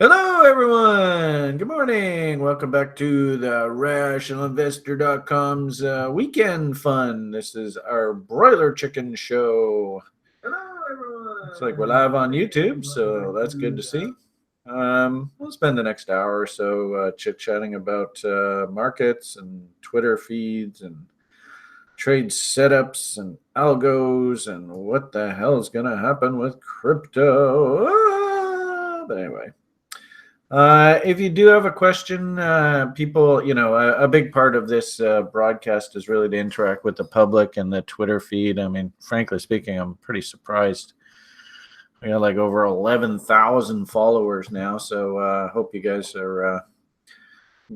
Hello, everyone. Good morning. Welcome back to the RationalInvestor.com's weekend fun. This is our Broiler Chicken Show. Hello, everyone. Looks like we're live on YouTube, so that's good to see. We'll spend the next hour or so chit-chatting about markets and Twitter feeds and trade setups and algos and what the hell is going to happen with crypto. But anyway. If you do have a question, people, a big part of this broadcast is really to interact with the public and the Twitter feed. I mean, frankly speaking, I'm pretty surprised. We got like over 11,000 followers now, so I hope you guys are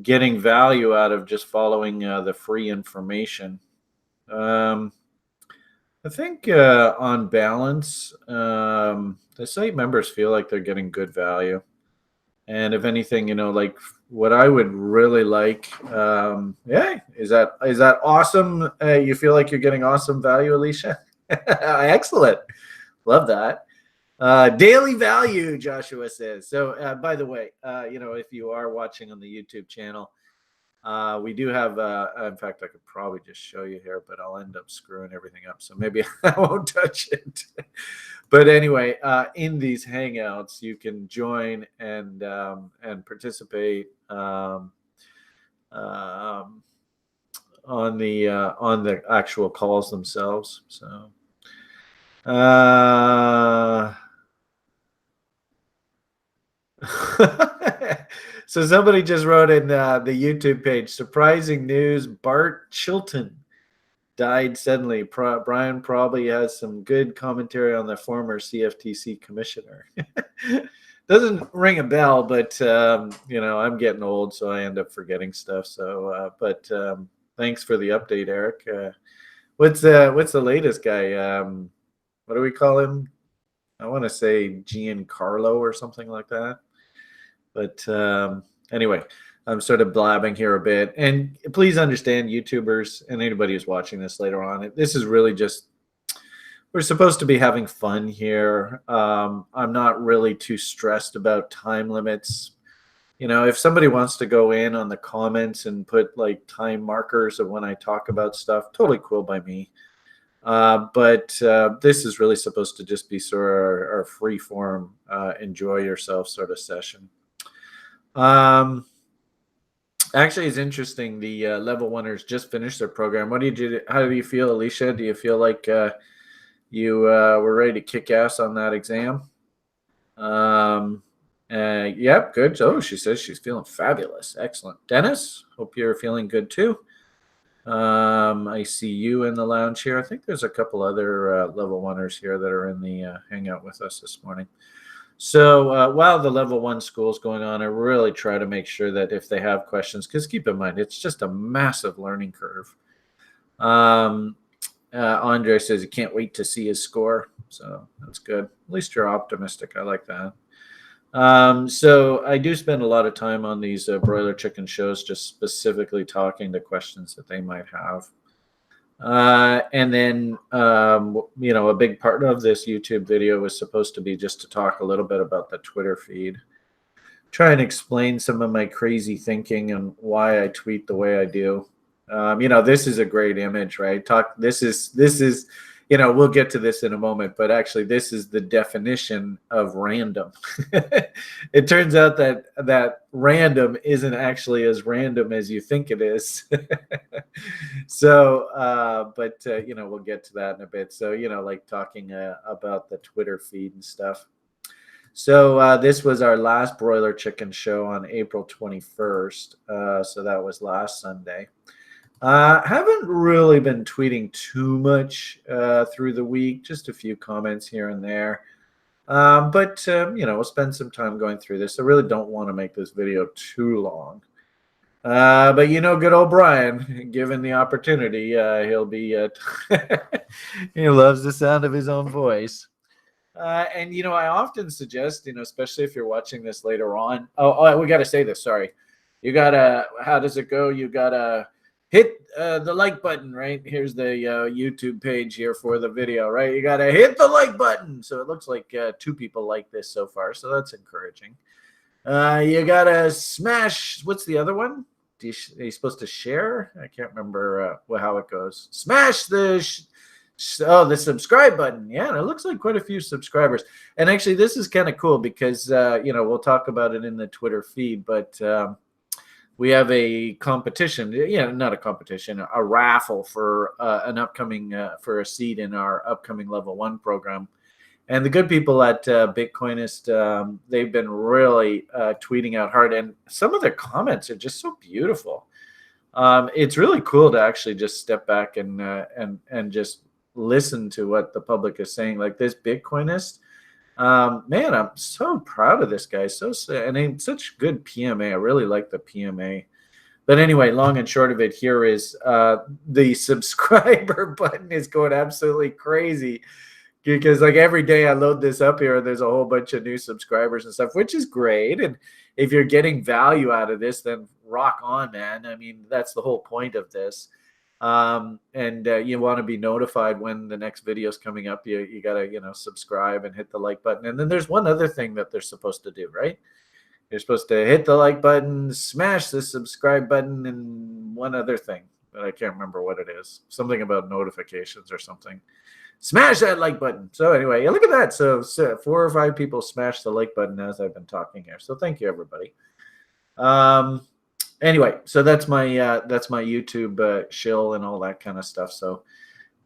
getting value out of just following the free information. I think on balance, the site members feel like they're getting good value. And if anything, like what I would really like, is that awesome? You feel like you're getting awesome value, Alicia? Excellent. Love that. Daily value, Joshua says. So, by the way, if you are watching on the YouTube channel, we do have, in fact, I could probably just show you here, but I'll end up screwing everything up. So maybe I won't touch it. But anyway, in these Hangouts, you can join and participate on the actual calls themselves. So. So somebody just wrote in the YouTube page, surprising news, Bart Chilton died suddenly. Brian probably has some good commentary on the former CFTC commissioner. Doesn't ring a bell, but I'm getting old, so I end up forgetting stuff. So, but thanks for the update, Eric. What's the latest guy? What do we call him? I want to say Giancarlo or something like that. But anyway, I'm sort of blabbing here a bit. And please understand, YouTubers and anybody who's watching this later on, this is really just, we're supposed to be having fun here. I'm not really too stressed about time limits. If somebody wants to go in on the comments and put like time markers of when I talk about stuff, totally cool by me. But this is really supposed to just be sort of our free form, enjoy yourself sort of session. Actually, it's interesting. The level oneers just finished their program. How do you feel, Alicia? Do you feel like you were ready to kick ass on that exam? Yep, good. Oh, she says she's feeling fabulous. Excellent. Dennis, hope you're feeling good too. I see you in the lounge here. I think there's a couple other level oneers here that are in the hangout with us this morning. So while the level one school is going on, I really try to make sure that if they have questions, because keep in mind, it's just a massive learning curve. Andre says he can't wait to see his score. So that's good. At least you're optimistic. I like that. So I do spend a lot of time on these broiler chicken shows, just specifically talking to questions that they might have. And then, a big part of this YouTube video was supposed to be just to talk a little bit about the Twitter feed, try and explain some of my crazy thinking and why I tweet the way I do. This is a great image, right? This is, we'll get to this in a moment, but actually this is the definition of random. It turns out that random isn't actually as random as you think it is. So, we'll get to that in a bit. So, like talking about the Twitter feed and stuff. So this was our last Broiler Chicken show on April 21st. So that was last Sunday. Haven't really been tweeting too much through the week, just a few comments here and there. But we'll spend some time going through this. I really don't want to make this video too long. But good old Brian, given the opportunity, he'll be, he loves the sound of his own voice. And I often suggest, especially if you're watching this later on. Oh, we got to say this. Sorry. How does it go? You got to hit the like button, right? Here's the YouTube page here for the video, right? You got to hit the like button. So it looks like 2 people like this so far. So that's encouraging. You gotta smash. What's the other one? Are you supposed to share? I can't remember how it goes. Smash the subscribe button. Yeah, and it looks like quite a few subscribers. And actually, this is kind of cool because we'll talk about it in the Twitter feed, but we have a competition. Yeah, not a competition, a raffle for an upcoming for a seat in our upcoming level 1 program. And the good people at Bitcoinist, they've been really tweeting out hard, and some of their comments are just so beautiful. It's really cool to actually just step back and just listen to what the public is saying. Like this Bitcoinist, man, I'm so proud of this guy. And he's such good PMA. I really like the PMA. But anyway, long and short of it here is the subscriber button is going absolutely crazy. Because like every day I load this up here, there's a whole bunch of new subscribers and stuff, which is great. And if you're getting value out of this, then rock on, man. I mean, that's the whole point of this. And you want to be notified when the next video is coming up. You got to, subscribe and hit the like button. And then there's one other thing that they're supposed to do, right? You're supposed to hit the like button, smash the subscribe button, and one other thing, but I can't remember what it is. Something about notifications or something. Smash that like button. So anyway, yeah, look at that. So 4 or 5 people smashed the like button as I've been talking here. So thank you, everybody. Anyway, so that's my YouTube shill and all that kind of stuff. So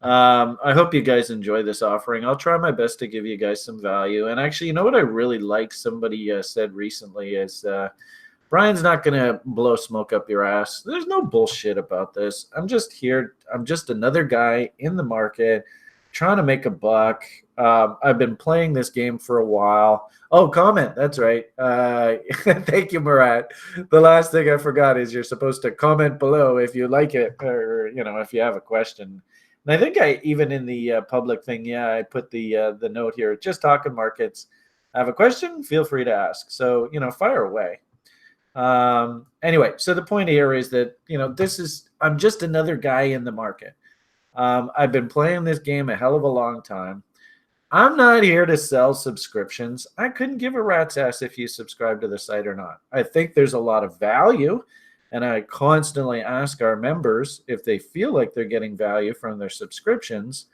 I hope you guys enjoy this offering. I'll try my best to give you guys some value. And actually, you know what I really like? Somebody said recently is Brian's not going to blow smoke up your ass. There's no bullshit about this. I'm just here. I'm just another guy in the market trying to make a buck. I've been playing this game for a while. Oh, comment. That's right. Thank you, Murat. The last thing I forgot is you're supposed to comment below if you like it or, if you have a question. And I think I even in the public thing, I put the note here, just talking markets. I have a question, feel free to ask. So, fire away. Anyway, so the point here is that, I'm just another guy in the market. I've been playing this game a hell of a long time. I'm not here to sell subscriptions. I couldn't give a rat's ass if you subscribe to the site or not. I think there's a lot of value, and I constantly ask our members if they feel like they're getting value from their subscriptions,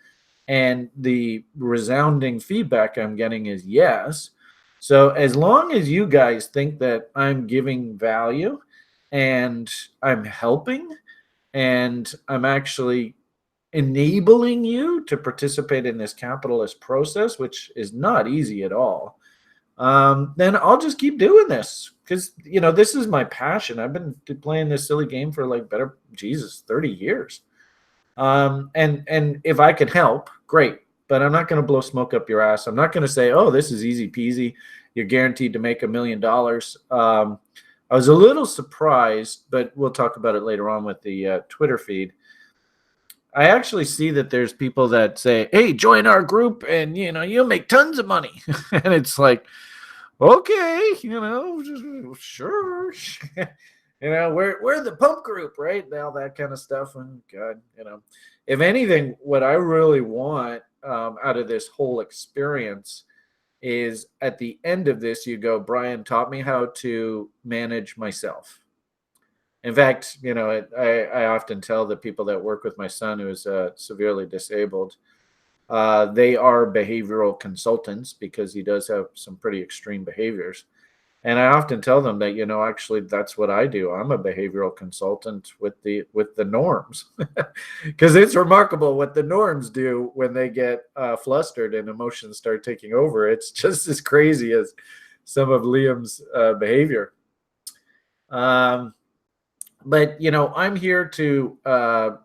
and the resounding feedback I'm getting is yes. So as long as you guys think that I'm giving value and I'm helping and I'm actually enabling you to participate in this capitalist process, which is not easy at all, then I'll just keep doing this because, this is my passion. I've been playing this silly game for 30 years. And if I can help, great. But I'm not going to blow smoke up your ass. I'm not going to say, oh, this is easy peasy. You're guaranteed to make $1 million. I was a little surprised, but we'll talk about it later on with the Twitter feed. I actually see that there's people that say, hey, join our group and, you'll make tons of money. And it's like, okay, sure. We're the pump group, right? All that kind of stuff. And God, if anything, what I really want out of this whole experience is at the end of this, you go, Brian taught me how to manage myself. In fact, I often tell the people that work with my son who is severely disabled, they are behavioral consultants because he does have some pretty extreme behaviors. And I often tell them that, actually that's what I do. I'm a behavioral consultant with the norms because it's remarkable what the norms do when they get flustered and emotions start taking over. It's just as crazy as some of Liam's behavior. But, I'm here to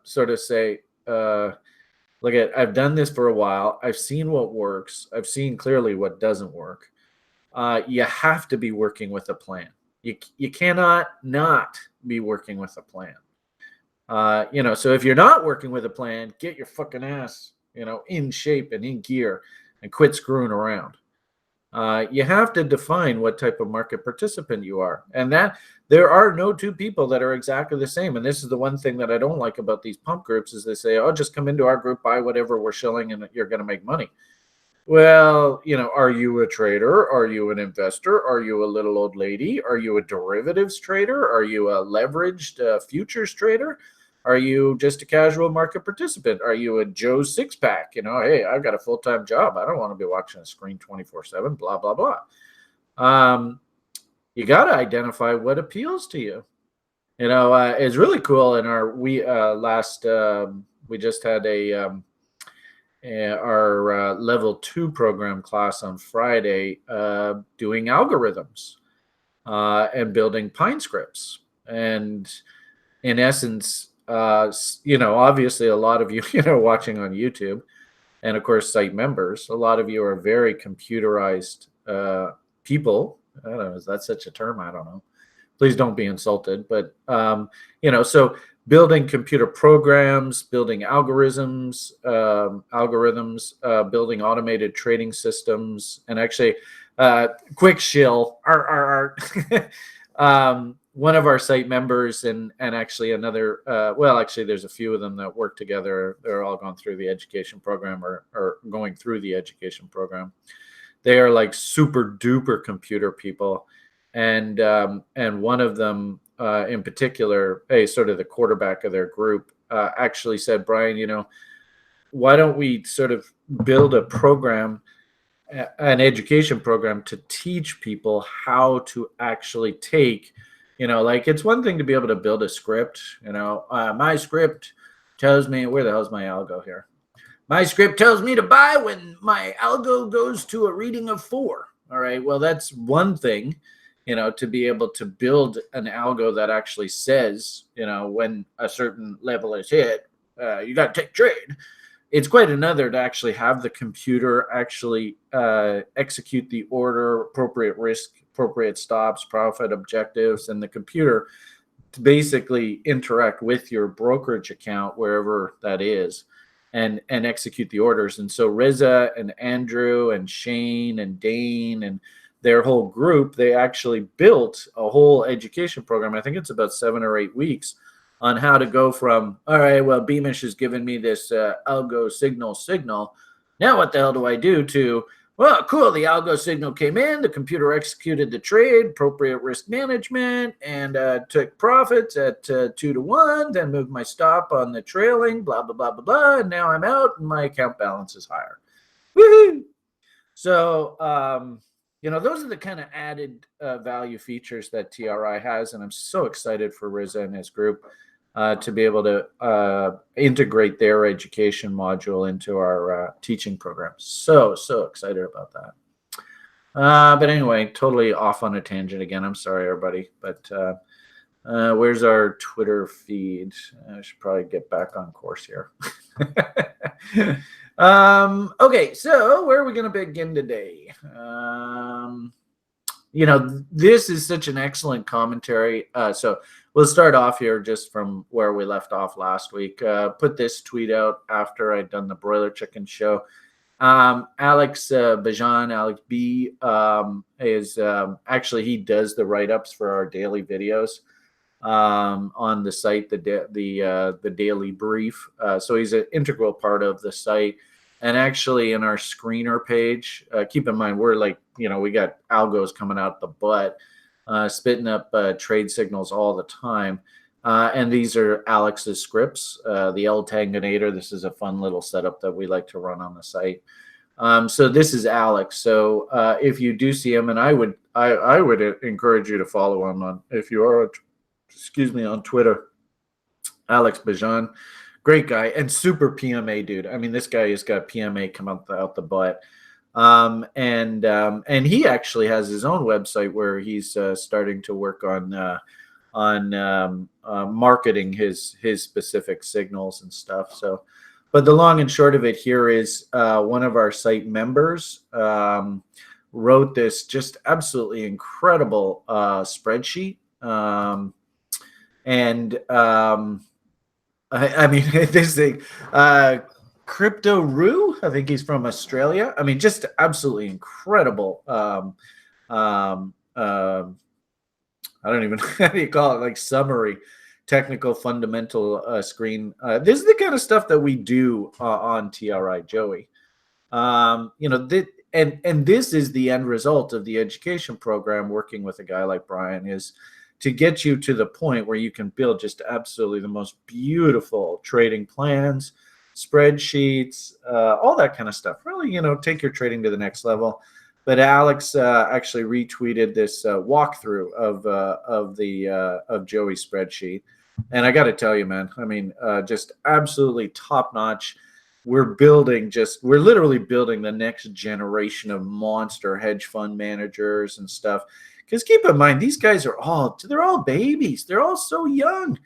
sort of say, look, I've done this for a while. I've seen what works. I've seen clearly what doesn't work. You have to be working with a plan. You cannot not be working with a plan. So if you're not working with a plan, get your fucking ass, in shape and in gear and quit screwing around. You have to define what type of market participant you are. And that there are no two people that are exactly the same. And this is the one thing that I don't like about these pump groups is they say, oh, just come into our group, buy whatever we're shilling and you're going to make money. Well, are you a trader? Are you an investor? Are you a little old lady? Are you a derivatives trader? Are you a leveraged futures trader? Are you just a casual market participant? Are you a Joe six pack? Hey, I've got a full time job. I don't want to be watching a screen 24/7, blah, blah, blah. You got to identify what appeals to you. It's really cool. In we just had our level 2 program class on Friday, doing algorithms and building Pine scripts. And in essence, obviously a lot of you, watching on YouTube, and of course, site members, a lot of you are very computerized people. I don't know, is that such a term? I don't know. Please don't be insulted. But, so building computer programs, building algorithms, building automated trading systems, and actually, quick shill, one of our site members and actually another, actually there's a few of them that work together. They're all gone through the education program or going through the education program. They are like super duper computer people. And one of them in particular, sort of the quarterback of their group, actually said, Brian, why don't we sort of build a program, an education program to teach people how to actually take, like it's one thing to be able to build a script, my script tells me, where the hell's my algo here? My script tells me to buy when my algo goes to a reading of 4. All right. Well, that's one thing, to be able to build an algo that actually says, when a certain level is hit, you got to take trade. It's quite another to actually have the computer actually execute the order, appropriate risk, appropriate stops, profit objectives, and the computer to basically interact with your brokerage account, wherever that is, and execute the orders. And so Riza and Andrew and Shane and Dane and their whole group, they actually built a whole education program. I think it's about 7 or 8 weeks on how to go from, all right, well, Beamish has given me this algo signal. Now what the hell do I do to, well, cool, the algo signal came in, the computer executed the trade, appropriate risk management, and took profits at 2 to 1, then moved my stop on the trailing, blah, blah, blah, blah, blah, and now I'm out and my account balance is higher. Woohoo! So, those are the kind of added value features that TRI has, and I'm so excited for Riza and his group to be able to integrate their education module into our teaching program. So excited about that. But anyway, totally off on a tangent again. I'm sorry, everybody. But where's our Twitter feed? I should probably get back on course here. Okay, so where are we going to begin today? This is such an excellent commentary. So we'll start off here just from where we left off last week. Put this tweet out after I'd done the Broiler Chicken show. Alex Bajan, Alex B, is actually, he does the write-ups for our daily videos on the site, the daily brief. So he's an integral part of the site. And actually in our screener page, keep in mind, we're like, we got algos coming out the butt, spitting up trade signals all the time. And these are Alex's scripts, the L-Tanganator. This is a fun little setup that we like to run on the site. So this is Alex. So if you do see him, and I would encourage you to follow him on, if you are, on Twitter, Alex Bajan. Great guy and super PMA dude. I mean, this guy has got PMA come out the butt. And he actually has his own website where he's starting to work on marketing his specific signals and stuff. So, but the long and short of it here is one of our site members wrote this just absolutely incredible spreadsheet. I mean, this thing, Crypto Roo, I think he's from Australia. I mean, just absolutely incredible. I don't even know how do you call it, like summary, technical, fundamental screen. This is the kind of stuff that we do on TRI, Joey. And this is the end result of the education program. Working with a guy like Brian is to get you to the point where you can build just absolutely the most beautiful trading plans, spreadsheets, all that kind of stuff. Really, take your trading to the next level. But Alex actually retweeted this walkthrough of Joey's spreadsheet, and I got to tell you, man, I mean, just absolutely top notch. We're literally building the next generation of monster hedge fund managers and stuff. Because keep in mind, these guys they're all babies. They're all so young.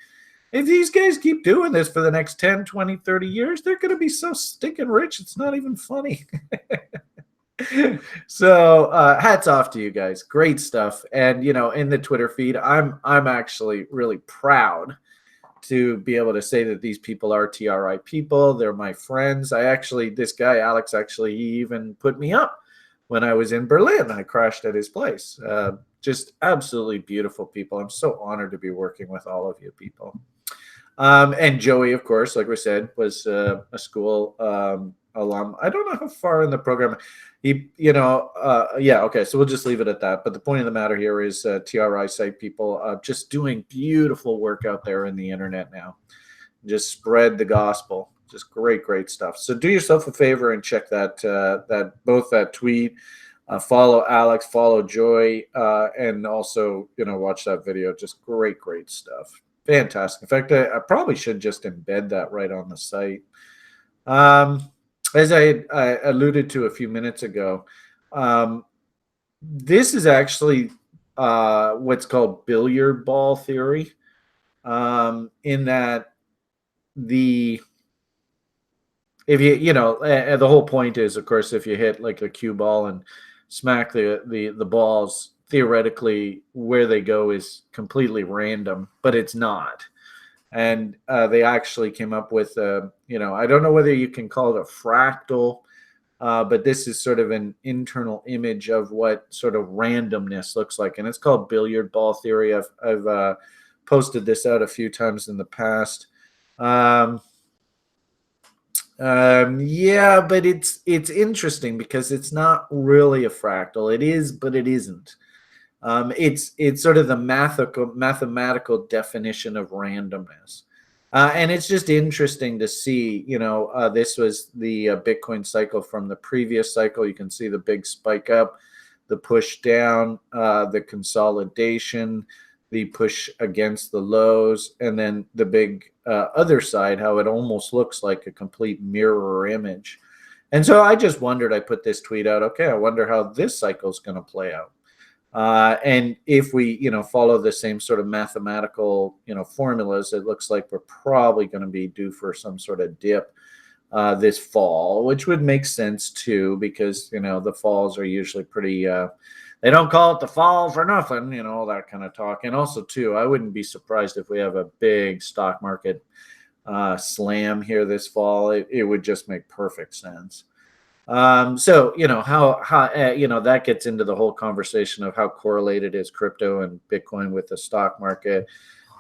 If these guys keep doing this for the next 10, 20, 30 years, they're going to be so stinking rich. It's not even funny. So hats off to you guys. Great stuff. And, in the Twitter feed, I'm actually really proud to be able to say that these people are TRI people. They're my friends. This guy, Alex, he even put me up when I was in Berlin. I crashed at his place. Just absolutely beautiful people. I'm so honored to be working with all of you people. And Joey, of course, like we said, was a school alum. I don't know how far in the program okay. So we'll just leave it at that. But the point of the matter here is TRI site people just doing beautiful work out there in the internet now. Just spread the gospel. Just great stuff. So do yourself a favor and check that tweet. Follow Alex, follow Joy, and also watch that video. Just great stuff. Fantastic. In fact, I probably should just embed that right on the site. As I alluded to a few minutes ago, this is actually what's called billiard ball theory, in that the whole point is, of course, if you hit like a cue ball and smack the balls, theoretically where they go is completely random, but it's not. And they actually came up with I don't know whether you can call it a fractal, but this is sort of an internal image of what sort of randomness looks like, and it's called billiard ball theory. I've posted this out a few times in the past. But it's interesting because it's not really a fractal. It is, but it isn't. It's sort of the mathematical definition of randomness. And it's just interesting to see, this was the Bitcoin cycle from the previous cycle. You can see the big spike up, the push down, the consolidation, the push against the lows, and then the big other side, how it almost looks like a complete mirror image. And so I just wondered, I put this tweet out, okay, I wonder how this cycle is going to play out. And if we, follow the same sort of mathematical, formulas, it looks like we're probably going to be due for some sort of dip this fall, which would make sense too, because, the falls are usually pretty, they don't call it the fall for nothing, all that kind of talk. And also too, I wouldn't be surprised if we have a big stock market slam here this fall. It would just make perfect sense. So how that gets into the whole conversation of how correlated is crypto and Bitcoin with the stock market.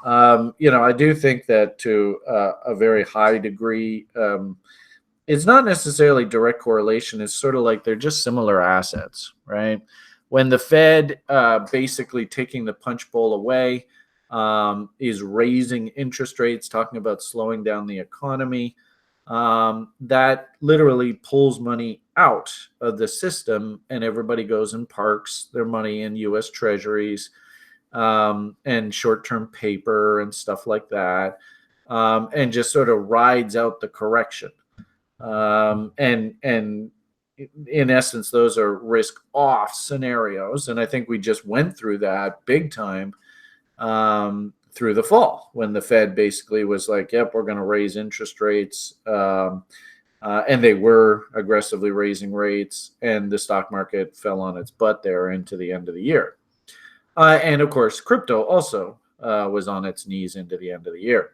I do think that to a very high degree, it's not necessarily direct correlation. It's sort of like they're just similar assets, right? When the Fed basically taking the punch bowl away, is raising interest rates, talking about slowing down the economy, that literally pulls money out of the system, and everybody goes and parks their money in U.S. Treasuries and short-term paper and stuff like that, and just sort of rides out the correction. And in essence, those are risk-off scenarios, and I think we just went through that big time through the fall, when the Fed basically was like, yep, we're going to raise interest rates. And they were aggressively raising rates, and the stock market fell on its butt there into the end of the year. And of course, crypto also was on its knees into the end of the year.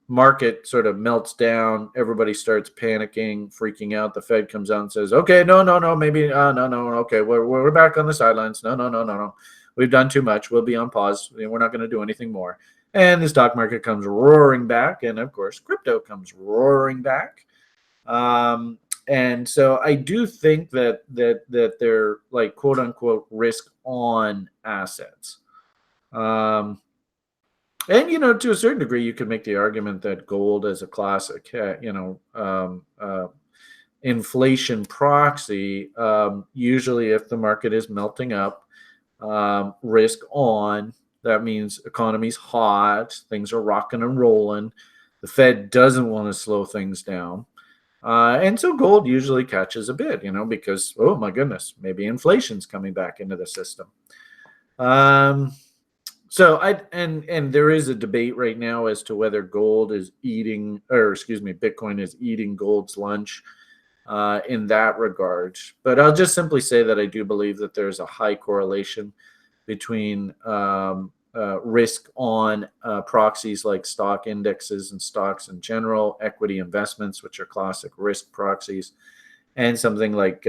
Market sort of melts down. Everybody starts panicking, freaking out. The Fed comes out and says, okay, no, maybe, no, okay, we're back on the sidelines. No. We've done too much. We'll be on pause. We're not going to do anything more. And the stock market comes roaring back. And of course, crypto comes roaring back. And so I do think that they're like quote unquote risk on assets. And to a certain degree, you could make the argument that gold as a classic, inflation proxy, usually if the market is melting up, risk on, that means economy's hot, things are rocking and rolling. The Fed doesn't want to slow things down. And so gold usually catches a bid, because, oh my goodness, maybe inflation's coming back into the system. So and there is a debate right now as to whether gold is eating, or excuse me, Bitcoin is eating gold's lunch in that regard. But I'll just simply say that I do believe that there's a high correlation between risk on proxies like stock indexes and stocks in general, equity investments, which are classic risk proxies, and something like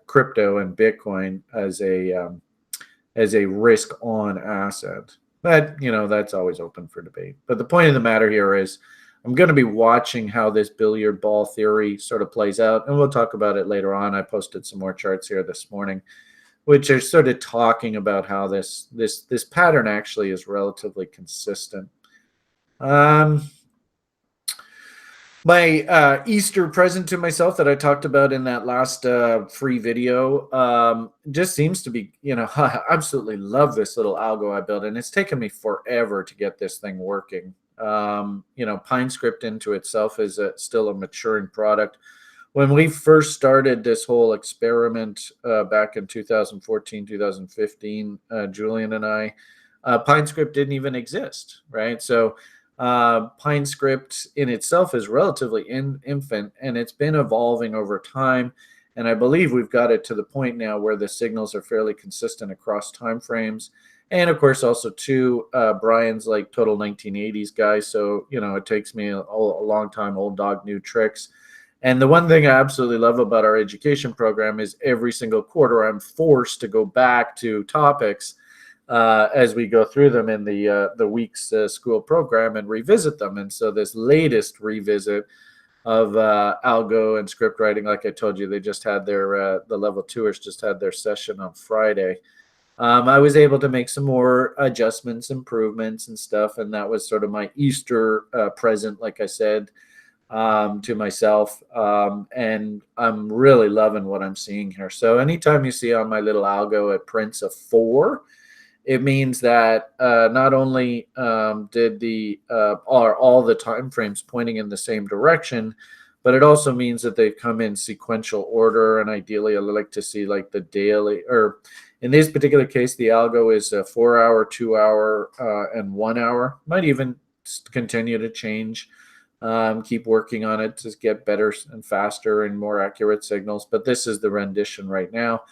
crypto and Bitcoin as a risk on asset. But, that's always open for debate. But the point of the matter here is I'm going to be watching how this billiard ball theory sort of plays out, and we'll talk about it later on. I posted some more charts here this morning, which are sort of talking about how this pattern actually is relatively consistent. My Easter present to myself that I talked about in that last free video just seems to be, I absolutely love this little algo I built, and it's taken me forever to get this thing working. PineScript into itself is still a maturing product. When we first started this whole experiment back in 2014, 2015, Julian and I, PineScript didn't even exist, right? So PineScript in itself is relatively infant, and it's been evolving over time. And I believe we've got it to the point now where the signals are fairly consistent across time frames. And of course, also too, Brian's like total 1980s guy. So, it takes me a long time, old dog, new tricks. And the one thing I absolutely love about our education program is every single quarter I'm forced to go back to topics as we go through them in the week's school program and revisit them. And so this latest revisit of algo and script writing, like I told you, they just had their the level 2ers just had their session on Friday. I was able to make some more adjustments, improvements, and stuff, and that was sort of my Easter present, like I said, to myself. And I'm really loving what I'm seeing here. So anytime you see on my little algo it prints a 4, it means that not only are all the time frames pointing in the same direction, but it also means that they've come in sequential order. And ideally, I like to see like the daily, or in this particular case, the algo is a 4-hour, 2-hour, and 1 hour. Might even continue to change. Keep working on it to get better and faster and more accurate signals. But this is the rendition right now.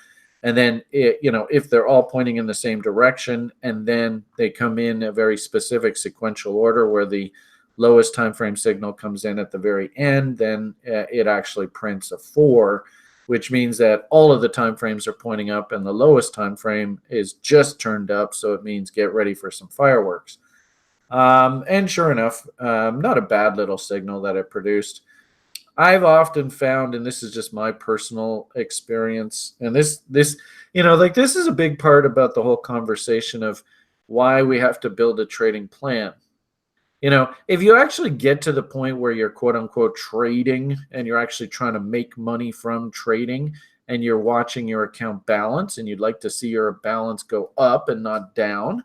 And then, if they're all pointing in the same direction, and then they come in a very specific sequential order where the lowest time frame signal comes in at the very end, then it actually prints a 4, which means that all of the time frames are pointing up and the lowest time frame is just turned up. So it means get ready for some fireworks. And sure enough, not a bad little signal that it produced. I've often found, and this is just my personal experience, and this is a big part about the whole conversation of why we have to build a trading plan. If you actually get to the point where you're quote unquote trading and you're actually trying to make money from trading, and you're watching your account balance and you'd like to see your balance go up and not down,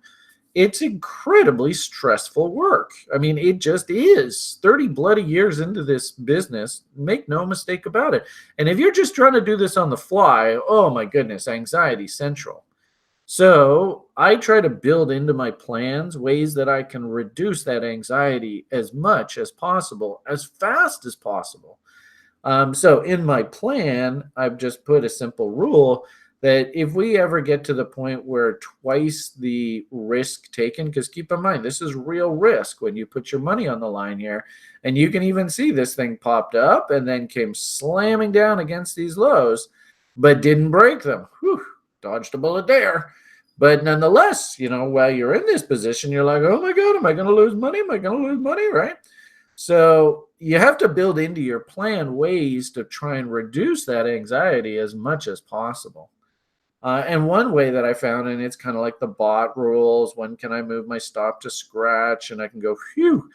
it's incredibly stressful work. I mean, it just is. 30 bloody years into this business, make no mistake about it. And if you're just trying to do this on the fly, oh my goodness, anxiety central. So I try to build into my plans ways that I can reduce that anxiety as much as possible, as fast as possible. So in my plan, I've just put a simple rule that if we ever get to the point where twice the risk taken, because keep in mind, this is real risk when you put your money on the line here, and you can even see this thing popped up and then came slamming down against these lows, but didn't break them. Whew, dodged a bullet there. But nonetheless, while you're in this position, you're like, oh my God, am I going to lose money? Am I going to lose money, right? So you have to build into your plan ways to try and reduce that anxiety as much as possible. And one way that I found, and it's kind of like the bot rules, when can I move my stop to scratch? And I can go, phew,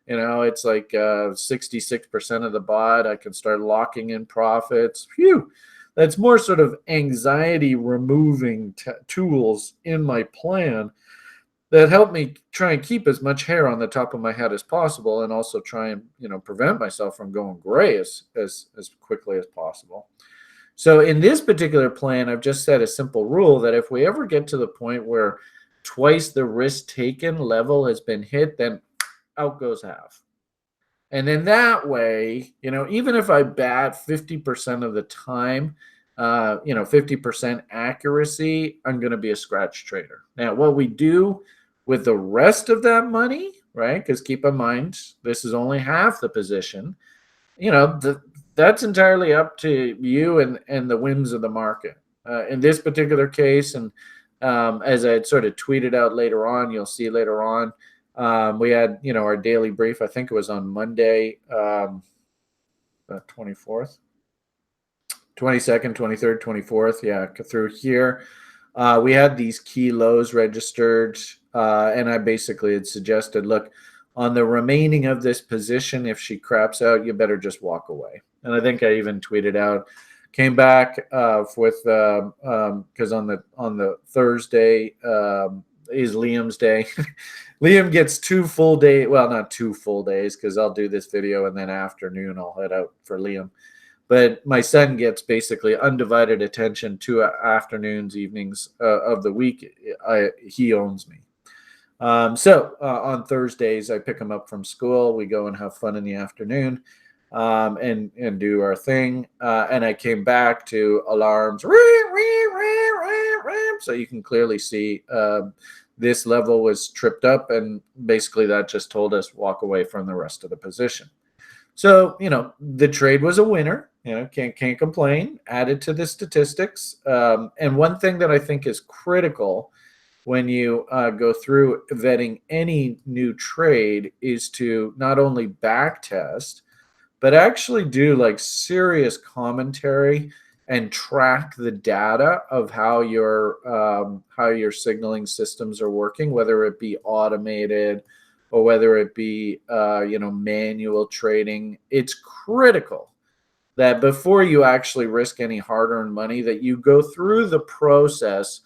it's like 66% of the bot. I can start locking in profits. Phew. That's more sort of anxiety removing tools in my plan that help me try and keep as much hair on the top of my head as possible, and also try and prevent myself from going gray as quickly as possible. So in this particular plan, I've just set a simple rule that if we ever get to the point where twice the risk taken level has been hit, then out goes half. And then that way, even if I bat 50% of the time, 50% accuracy, I'm going to be a scratch trader. Now, what we do with the rest of that money, right? Because keep in mind, this is only half the position. That's entirely up to you and the whims of the market. In this particular case, and as I had sort of tweeted out later on, you'll see later on, we had, our daily brief. I think it was on Monday, the 24th, 22nd, 23rd, 24th. Yeah, through here. We had these key lows registered, and I basically had suggested, look, on the remaining of this position, if she craps out, you better just walk away. And I think I even tweeted out, came back with because on the Thursday is Liam's day. Liam gets 2 full days. Well, not 2 full days, because I'll do this video and then afternoon I'll head out for Liam. But my son gets basically undivided attention 2 afternoons, evenings of the week. He owns me. So on Thursdays, I pick him up from school. We go and have fun in the afternoon and do our thing. And I came back to alarms. So you can clearly see this level was tripped up. And basically that just told us walk away from the rest of the position. So, the trade was a winner. Can't complain. Added to the statistics. And one thing that I think is critical when you go through vetting any new trade is to not only back test, but actually do like serious commentary and track the data of how your signaling systems are working, whether it be automated or whether it be manual trading. It's critical that before you actually risk any hard-earned money, that you go through the process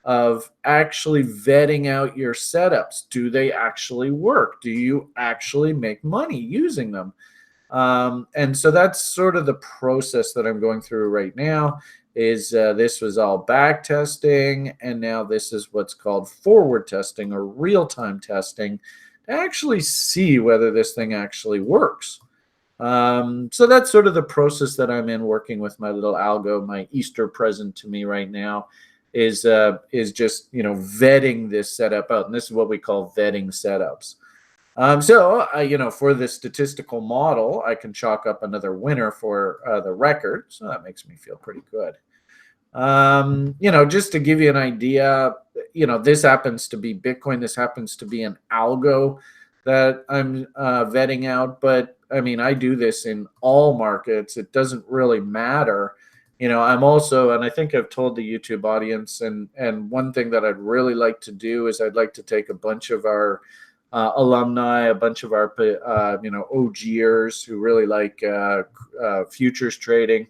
of actually vetting out your setups. Do they actually work? Do you actually make money using them? And so that's sort of the process that I'm going through right now. Is this was all back testing, and now this is what's called forward testing or real-time testing to actually see whether this thing actually works. So that's sort of the process that I'm in, working with my little algo. My Easter present to me right now is just vetting this setup out, and this is what we call vetting setups. So for the statistical model, I can chalk up another winner for the record, so that makes me feel pretty good. Just to give you an idea, this happens to be Bitcoin. This happens to be an algo that I'm vetting out, but I mean, I do this in all markets. It doesn't really matter. I'm also, and I think I've told the YouTube audience, and one thing that I'd really like to do is I'd like to take a bunch of our alumni, a bunch of our OGers who really like futures trading.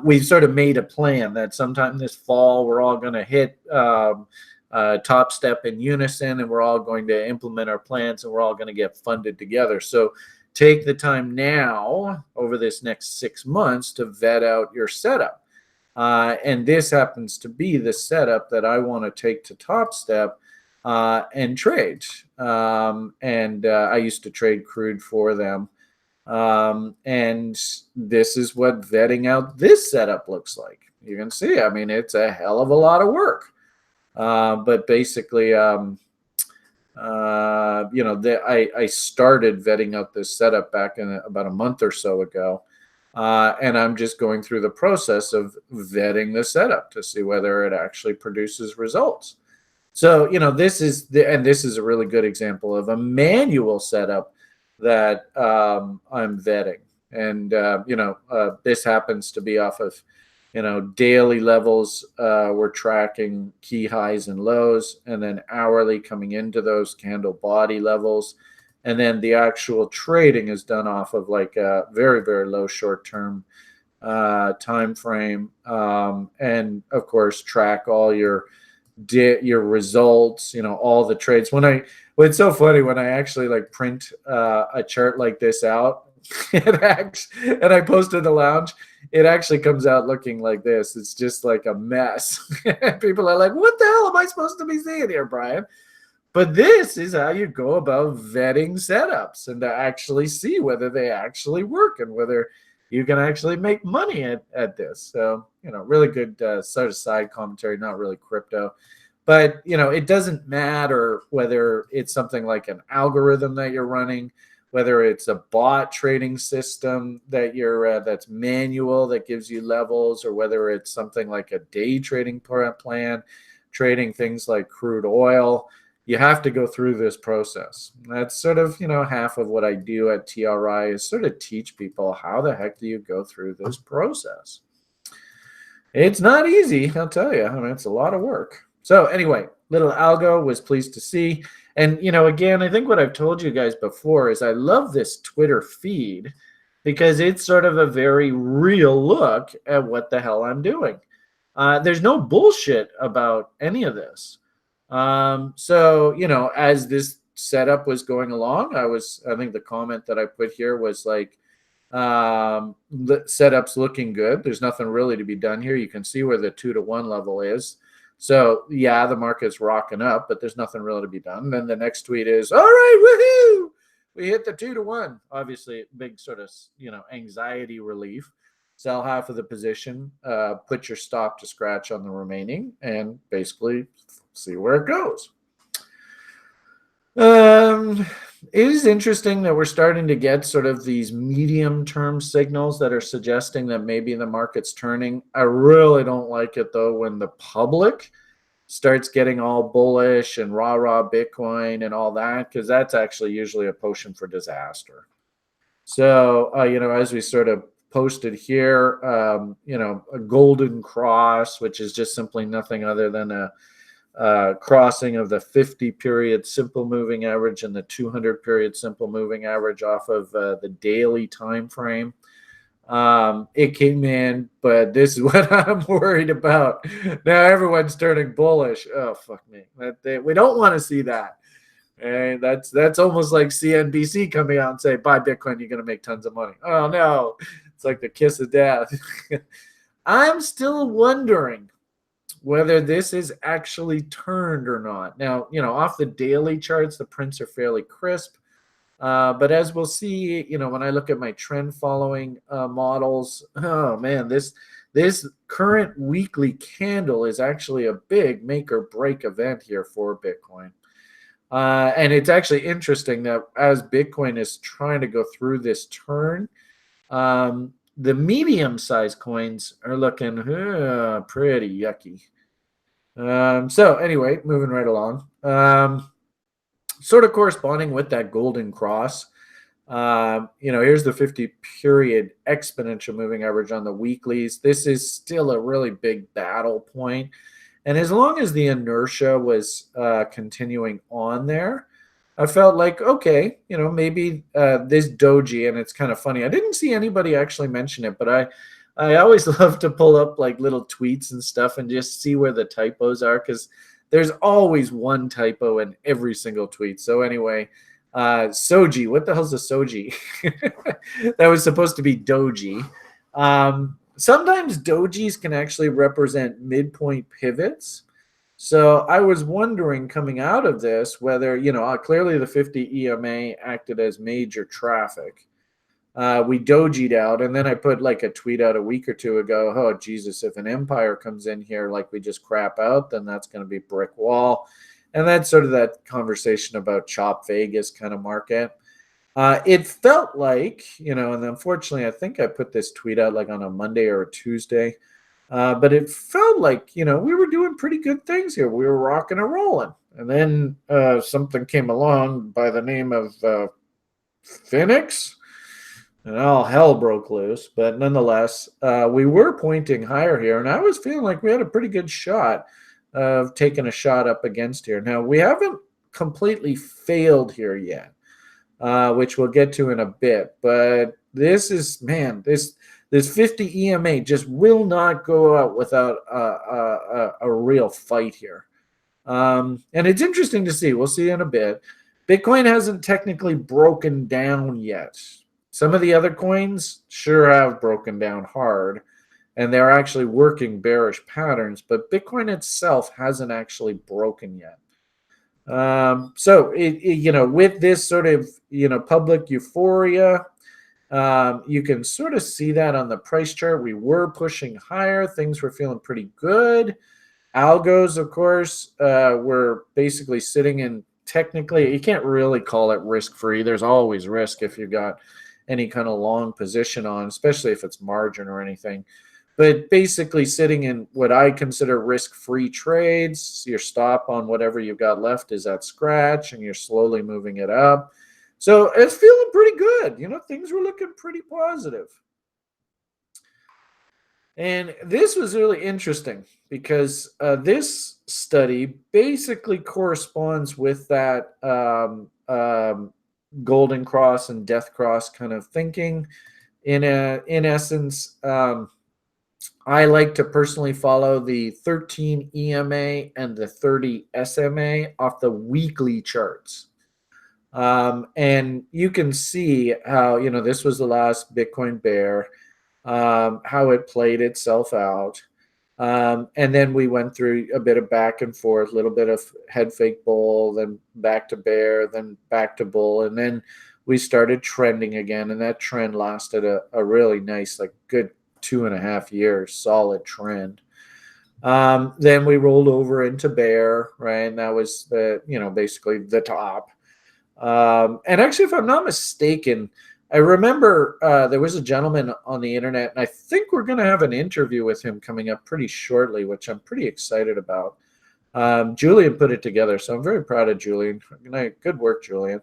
We've sort of made a plan that sometime this fall we're all going to hit Top Step in unison, and we're all going to implement our plans, and we're all going to get funded together. So take the time now over this next 6 months to vet out your setup. And this happens to be the setup that I want to take to Top Step and trade. I used to trade crude for them. And this is what vetting out this setup looks like. You can see, I mean, it's a hell of a lot of work. But basically, I started vetting out this setup back in about a month or so ago. And I'm just going through the process of vetting the setup to see whether it actually produces results. So, this is a really good example of a manual setup that I'm vetting. And, this happens to be off of, daily levels. We're tracking key highs and lows, and then hourly coming into those candle body levels. And then the actual trading is done off of like a very, very low short term time frame. And of course, track all your results, all the trades. It's so funny when I actually like print a chart like this out, and I post in the lounge, it actually comes out looking like this. It's just like a mess. People are like, what the hell am I supposed to be seeing here, Brian? But this is how you go about vetting setups and to actually see whether they actually work and whether you can actually make money at this. So, really good sort of side commentary, not really crypto. But, it doesn't matter whether it's something like an algorithm that you're running, whether it's a bot trading system that that's manual that gives you levels, or whether it's something like a day trading plan, trading things like crude oil. You have to go through this process. That's sort of, half of what I do at TRI is sort of teach people how the heck do you go through this process. It's not easy, I'll tell you. I mean, it's a lot of work. So anyway, little algo, was pleased to see. And, again, I think what I've told you guys before is I love this Twitter feed because it's sort of a very real look at what the hell I'm doing. There's no bullshit about any of this. So, as this setup was going along, I think the comment that I put here was like, the setup's looking good. There's nothing really to be done here. You can see where the 2-to-1 level is. So yeah, the market's rocking up, but there's nothing really to be done. Then the next tweet is, all right, woohoo! We hit the 2-to-1. Obviously, big sort of, anxiety relief. Sell half of the position, put your stop to scratch on the remaining, and basically see where it goes. It is interesting that we're starting to get sort of these medium-term signals that are suggesting that maybe the market's turning. I really don't like it, though, when the public starts getting all bullish and rah-rah Bitcoin and all that, because that's actually usually a potion for disaster. So, as we sort of posted here, a golden cross, which is just simply nothing other than a crossing of the 50-period simple moving average and the 200-period simple moving average off of the daily time frame. It came in, but this is what I'm worried about. Now everyone's turning bullish. Oh, fuck me. We don't want to see that. And that's almost like CNBC coming out and say, buy Bitcoin, you're going to make tons of money. Oh, no. It's like the kiss of death. I'm still wondering whether this is actually turned or not. Now, off the daily charts, the prints are fairly crisp. But as we'll see, when I look at my trend following models, oh man, this current weekly candle is actually a big make or break event here for Bitcoin. And it's actually interesting that as Bitcoin is trying to go through this turn, the medium-sized coins are looking pretty yucky. So anyway, moving right along. Sort of corresponding with that golden cross, here's the 50-period exponential moving average on the weeklies. This is still a really big battle point. And as long as the inertia was continuing on there, I felt like, okay, maybe this doji, and it's kind of funny. I didn't see anybody actually mention it, but I always love to pull up like little tweets and stuff and just see where the typos are, because there's always one typo in every single tweet. So anyway, Soji, what the hell's a Soji? That was supposed to be doji. Sometimes dojis can actually represent midpoint pivots. So I was wondering coming out of this whether, clearly the 50 EMA acted as major traffic. We dojied out, and then I put like a tweet out a week or two ago, oh, Jesus, if an empire comes in here like we just crap out, then that's going to be brick wall. And that's sort of that conversation about Chop Vegas kind of market. It felt like, and unfortunately, I think I put this tweet out like on a Monday or a Tuesday, but it felt like, we were doing pretty good things here. We were rocking and rolling. And then something came along by the name of Phoenix, and all hell broke loose. But nonetheless, we were pointing higher here, and I was feeling like we had a pretty good shot of taking a shot up against here. Now, we haven't completely failed here yet, which we'll get to in a bit. But this is, man, this 50 EMA just will not go out without a real fight here. And it's interesting to see. We'll see in a bit. Bitcoin hasn't technically broken down yet. Some of the other coins sure have broken down hard, and they're actually working bearish patterns, but Bitcoin itself hasn't actually broken yet. So, with this sort of, public euphoria, you can sort of see that on the price chart. We were pushing higher. Things were feeling pretty good. Algos, of course, were basically sitting in, technically, you can't really call it risk-free. There's always risk if you've got any kind of long position on, especially if it's margin or anything. But basically sitting in what I consider risk-free trades. Your stop on whatever you've got left is at scratch, and you're slowly moving it up. So it's feeling pretty good. Things were looking pretty positive. And this was really interesting because this study basically corresponds with that golden cross and death cross kind of thinking. In essence, I like to personally follow the 13 EMA and the 30 SMA off the weekly charts. And you can see how, this was the last Bitcoin bear, how it played itself out. And then we went through a bit of back and forth, a little bit of head fake bull, then back to bear, then back to bull. And then we started trending again. And that trend lasted a really nice, like good 2.5 years, solid trend. Then we rolled over into bear, right? And that was basically the top. And actually, if I'm not mistaken, I remember there was a gentleman on the internet, and I think we're going to have an interview with him coming up pretty shortly, which I'm pretty excited about. Julian put it together, so I'm very proud of Julian. Good work, Julian.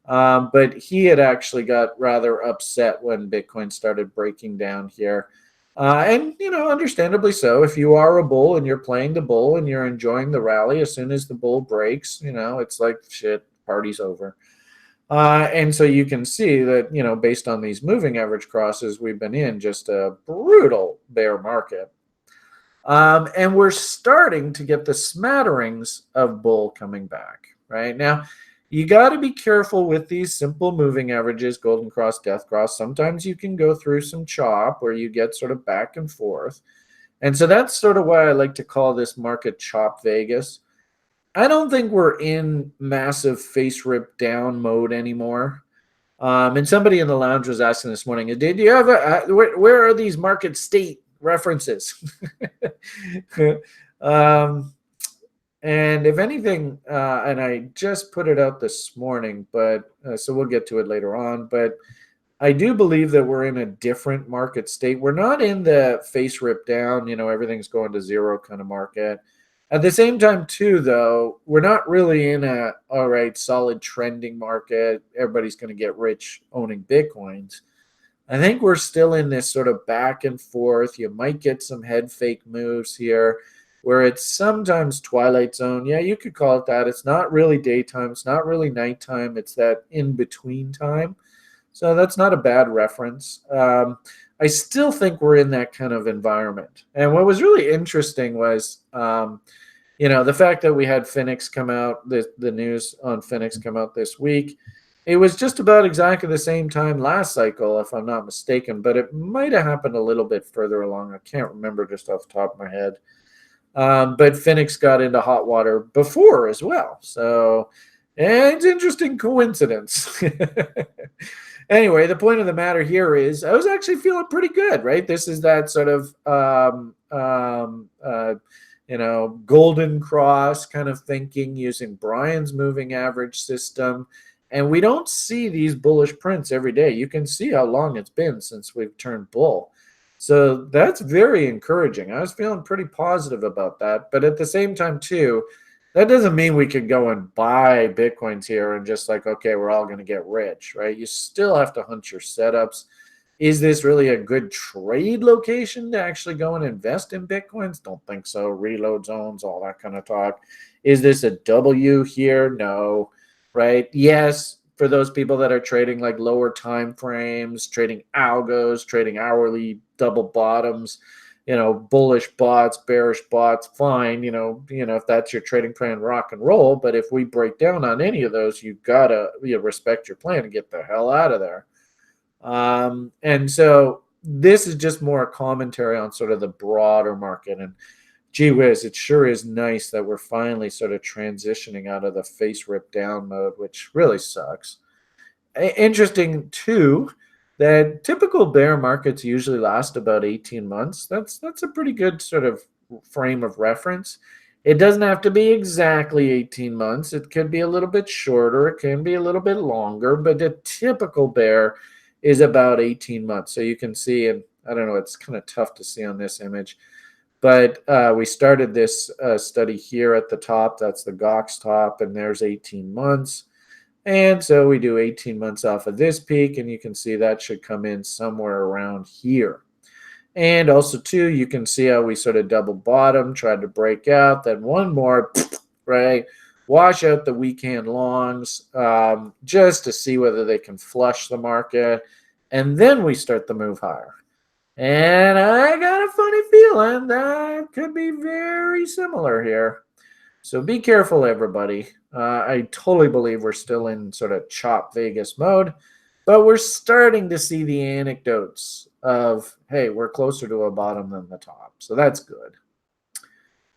But he had actually got rather upset when Bitcoin started breaking down here. And, understandably so. If you are a bull and you're playing the bull and you're enjoying the rally, as soon as the bull breaks, it's like, shit, party's over. And so you can see that, based on these moving average crosses, we've been in just a brutal bear market. And we're starting to get the smatterings of bull coming back, right? Now, you got to be careful with these simple moving averages, golden cross, death cross. Sometimes you can go through some chop where you get sort of back and forth. And so that's sort of why I like to call this market chop Vegas. I don't think we're in massive face rip down mode anymore. And somebody in the lounge was asking this morning, did you have where are these market state references? And if anything, and I just put it out this morning, but so we'll get to it later on, but I do believe that we're in a different market state. We're not in the face rip down, everything's going to zero kind of market. At the same time, too, though, we're not really in a, all right, solid trending market. Everybody's going to get rich owning Bitcoins. I think we're still in this sort of back and forth. You might get some head fake moves here where it's sometimes twilight zone. Yeah, you could call it that. It's not really daytime. It's not really nighttime. It's that in-between time. So that's not a bad reference. I still think we're in that kind of environment. And what was really interesting was, the fact that we had Phoenix come out, the news on Phoenix come out this week. It was just about exactly the same time last cycle, if I'm not mistaken, but it might have happened a little bit further along. I can't remember just off the top of my head. But Phoenix got into hot water before as well. So it's an interesting coincidence. Anyway, the point of the matter here is I was actually feeling pretty good, right? This is that sort of, golden cross kind of thinking using Brian's moving average system. And we don't see these bullish prints every day. You can see how long it's been since we've turned bull. So that's very encouraging. I was feeling pretty positive about that. But at the same time, too, That doesn't mean we could go and buy Bitcoins here and just like, okay, we're all going to get rich, right? You still have to hunt your setups. Is this really a good trade location to actually go and invest in Bitcoins? Don't think so. Reload zones, all that kind of talk. Is this a W here? No, right? Yes, for those people that are trading like lower time frames, trading algos, trading hourly double bottoms, bullish bots, bearish bots, fine. If that's your trading plan, rock and roll. But if we break down on any of those, you gotta respect your plan and get the hell out of there. And so this is just more a commentary on sort of the broader market. And gee whiz, it sure is nice that we're finally sort of transitioning out of the face rip down mode, which really sucks. Interesting too that typical bear markets usually last about 18 months. That's a pretty good sort of frame of reference. It doesn't have to be exactly 18 months. It could be a little bit shorter. It can be a little bit longer, but a typical bear is about 18 months. So you can see, and I don't know, it's kind of tough to see on this image, but we started this study here at the top. That's the Gox top, and there's 18 months. And so we do 18 months off of this peak, and you can see that should come in somewhere around here. And also, too, you can see how we sort of double bottom, tried to break out, then one more, right? Wash out the weekend longs just to see whether they can flush the market. And then we start the move higher. And I got a funny feeling that could be very similar here. So be careful, everybody. I totally believe we're still in sort of chop Vegas mode, but we're starting to see the anecdotes of, hey, we're closer to a bottom than the top. So that's good.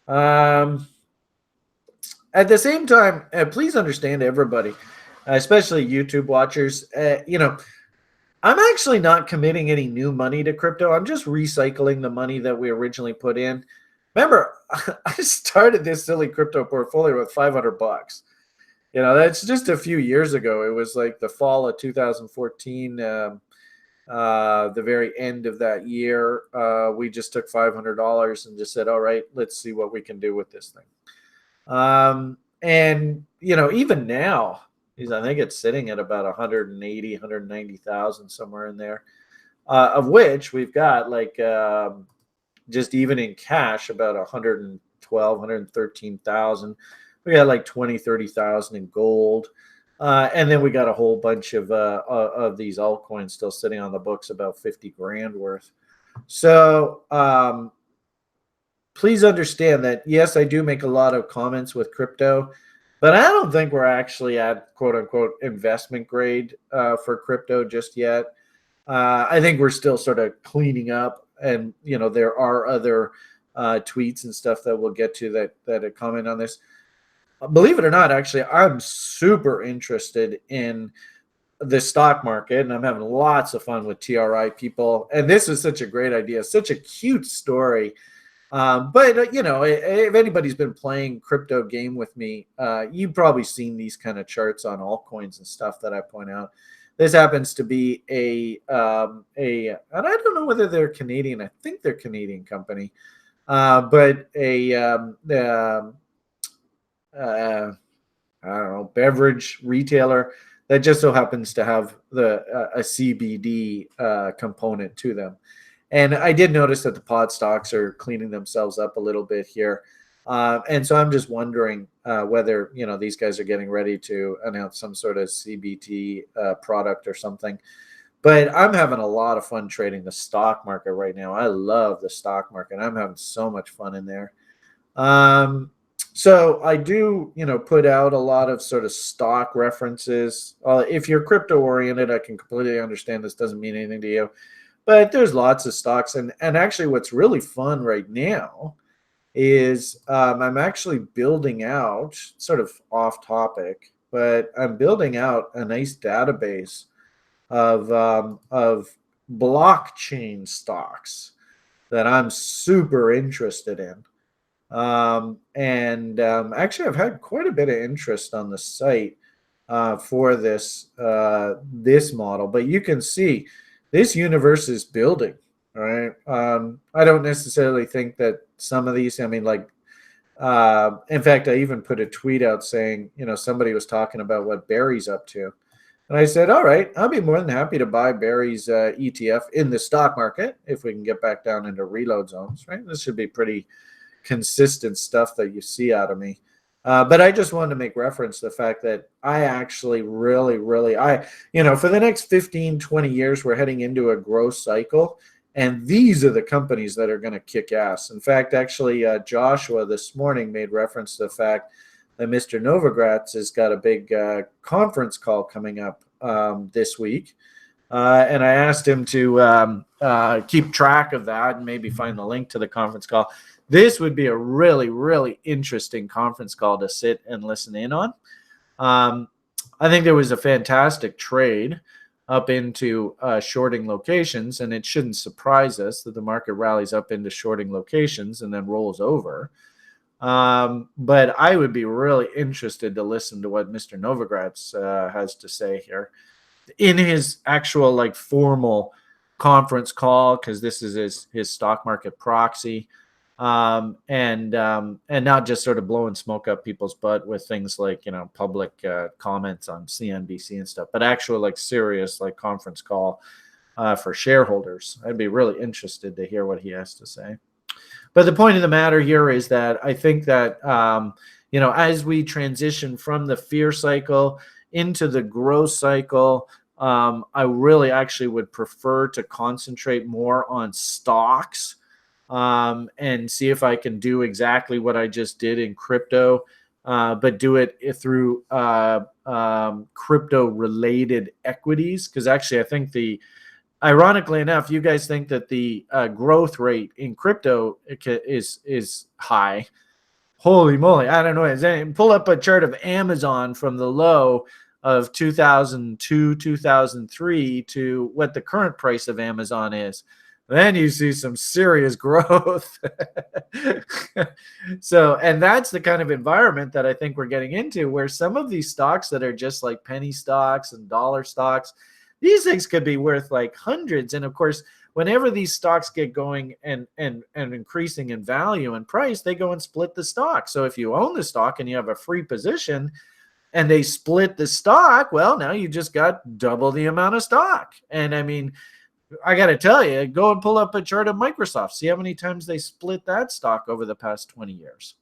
At the same time, please understand, everybody, especially YouTube watchers, I'm actually not committing any new money to crypto. I'm just recycling the money that we originally put in. Remember, I started this silly crypto portfolio with $500. That's just a few years ago. It was like the fall of 2014, the very end of that year. We just took $500 and just said, all right, let's see what we can do with this thing. And even now, I think it's sitting at about 180, 190,000, somewhere in there, of which we've got like just even in cash about 112, 113,000. We got like 20, 30,000 in gold. And then we got a whole bunch of these altcoins still sitting on the books, about 50 grand worth. So please understand that, yes, I do make a lot of comments with crypto, but I don't think we're actually at quote unquote investment grade for crypto just yet. I think we're still sort of cleaning up, and there are other tweets and stuff that we'll get to that comment on this. Believe it or not, actually, I'm super interested in the stock market, and I'm having lots of fun with TRI people. And this is such a great idea, such a cute story. But if anybody's been playing crypto game with me, you've probably seen these kind of charts on altcoins and stuff that I point out. This happens to be and I don't know whether they're Canadian. I think they're Canadian company, but I don't know, beverage retailer that just so happens to have a CBD component to them. And I did notice that the pod stocks are cleaning themselves up a little bit here. And so I'm just wondering whether, these guys are getting ready to announce some sort of CBT product or something. But I'm having a lot of fun trading the stock market right now. I love the stock market. I'm having so much fun in there. So I do, put out a lot of sort of stock references. If you're crypto oriented, I can completely understand this doesn't mean anything to you. But there's lots of stocks. And actually what's really fun right now is I'm actually building out, sort of off topic, but I'm building out a nice database of blockchain stocks that I'm super interested in. Actually, I've had quite a bit of interest on the site for this model, but you can see this universe is building, right? I don't necessarily think that some of these, In fact, I even put a tweet out saying, somebody was talking about what Barry's up to. And I said, all right, I'll be more than happy to buy Barry's ETF in the stock market if we can get back down into reload zones, right? This should be pretty consistent stuff that you see out of me. But I just wanted to make reference to the fact that I actually really, for the next 15, 20 years, we're heading into a growth cycle. And these are the companies that are going to kick ass. In fact, actually, Joshua this morning made reference to the fact that Mr. Novogratz has got a big conference call coming up this week. And I asked him to keep track of that and maybe find the link to the conference call. This would be a really, really interesting conference call to sit and listen in on. I think there was a fantastic trade up into shorting locations, and it shouldn't surprise us that the market rallies up into shorting locations and then rolls over. But I would be really interested to listen to what Mr. Novogratz has to say here in his actual formal conference call, because this is his stock market proxy. And not just sort of blowing smoke up people's butt with things like, public comments on CNBC and stuff, but actual serious conference call for shareholders. I'd be really interested to hear what he has to say. But the point of the matter here is that I think that, as we transition from the fear cycle into the growth cycle, I really actually would prefer to concentrate more on stocks. And see if I can do exactly what I just did in crypto, but do it through crypto-related equities. Because actually, I think ironically enough, you guys think that the growth rate in crypto is high. Holy moly, I don't know. Pull up a chart of Amazon from the low of 2002, 2003 to what the current price of Amazon is. Then you see some serious growth. And that's the kind of environment that I think we're getting into, where some of these stocks that are just like penny stocks and dollar stocks, these things could be worth hundreds. And of course, whenever these stocks get going and increasing in value and price, they go and split the stock. So if you own the stock and you have a free position and they split the stock, well, now you just got double the amount of stock. And I mean, I got to tell you, go and pull up a chart of Microsoft. See how many times they split that stock over the past 20 years.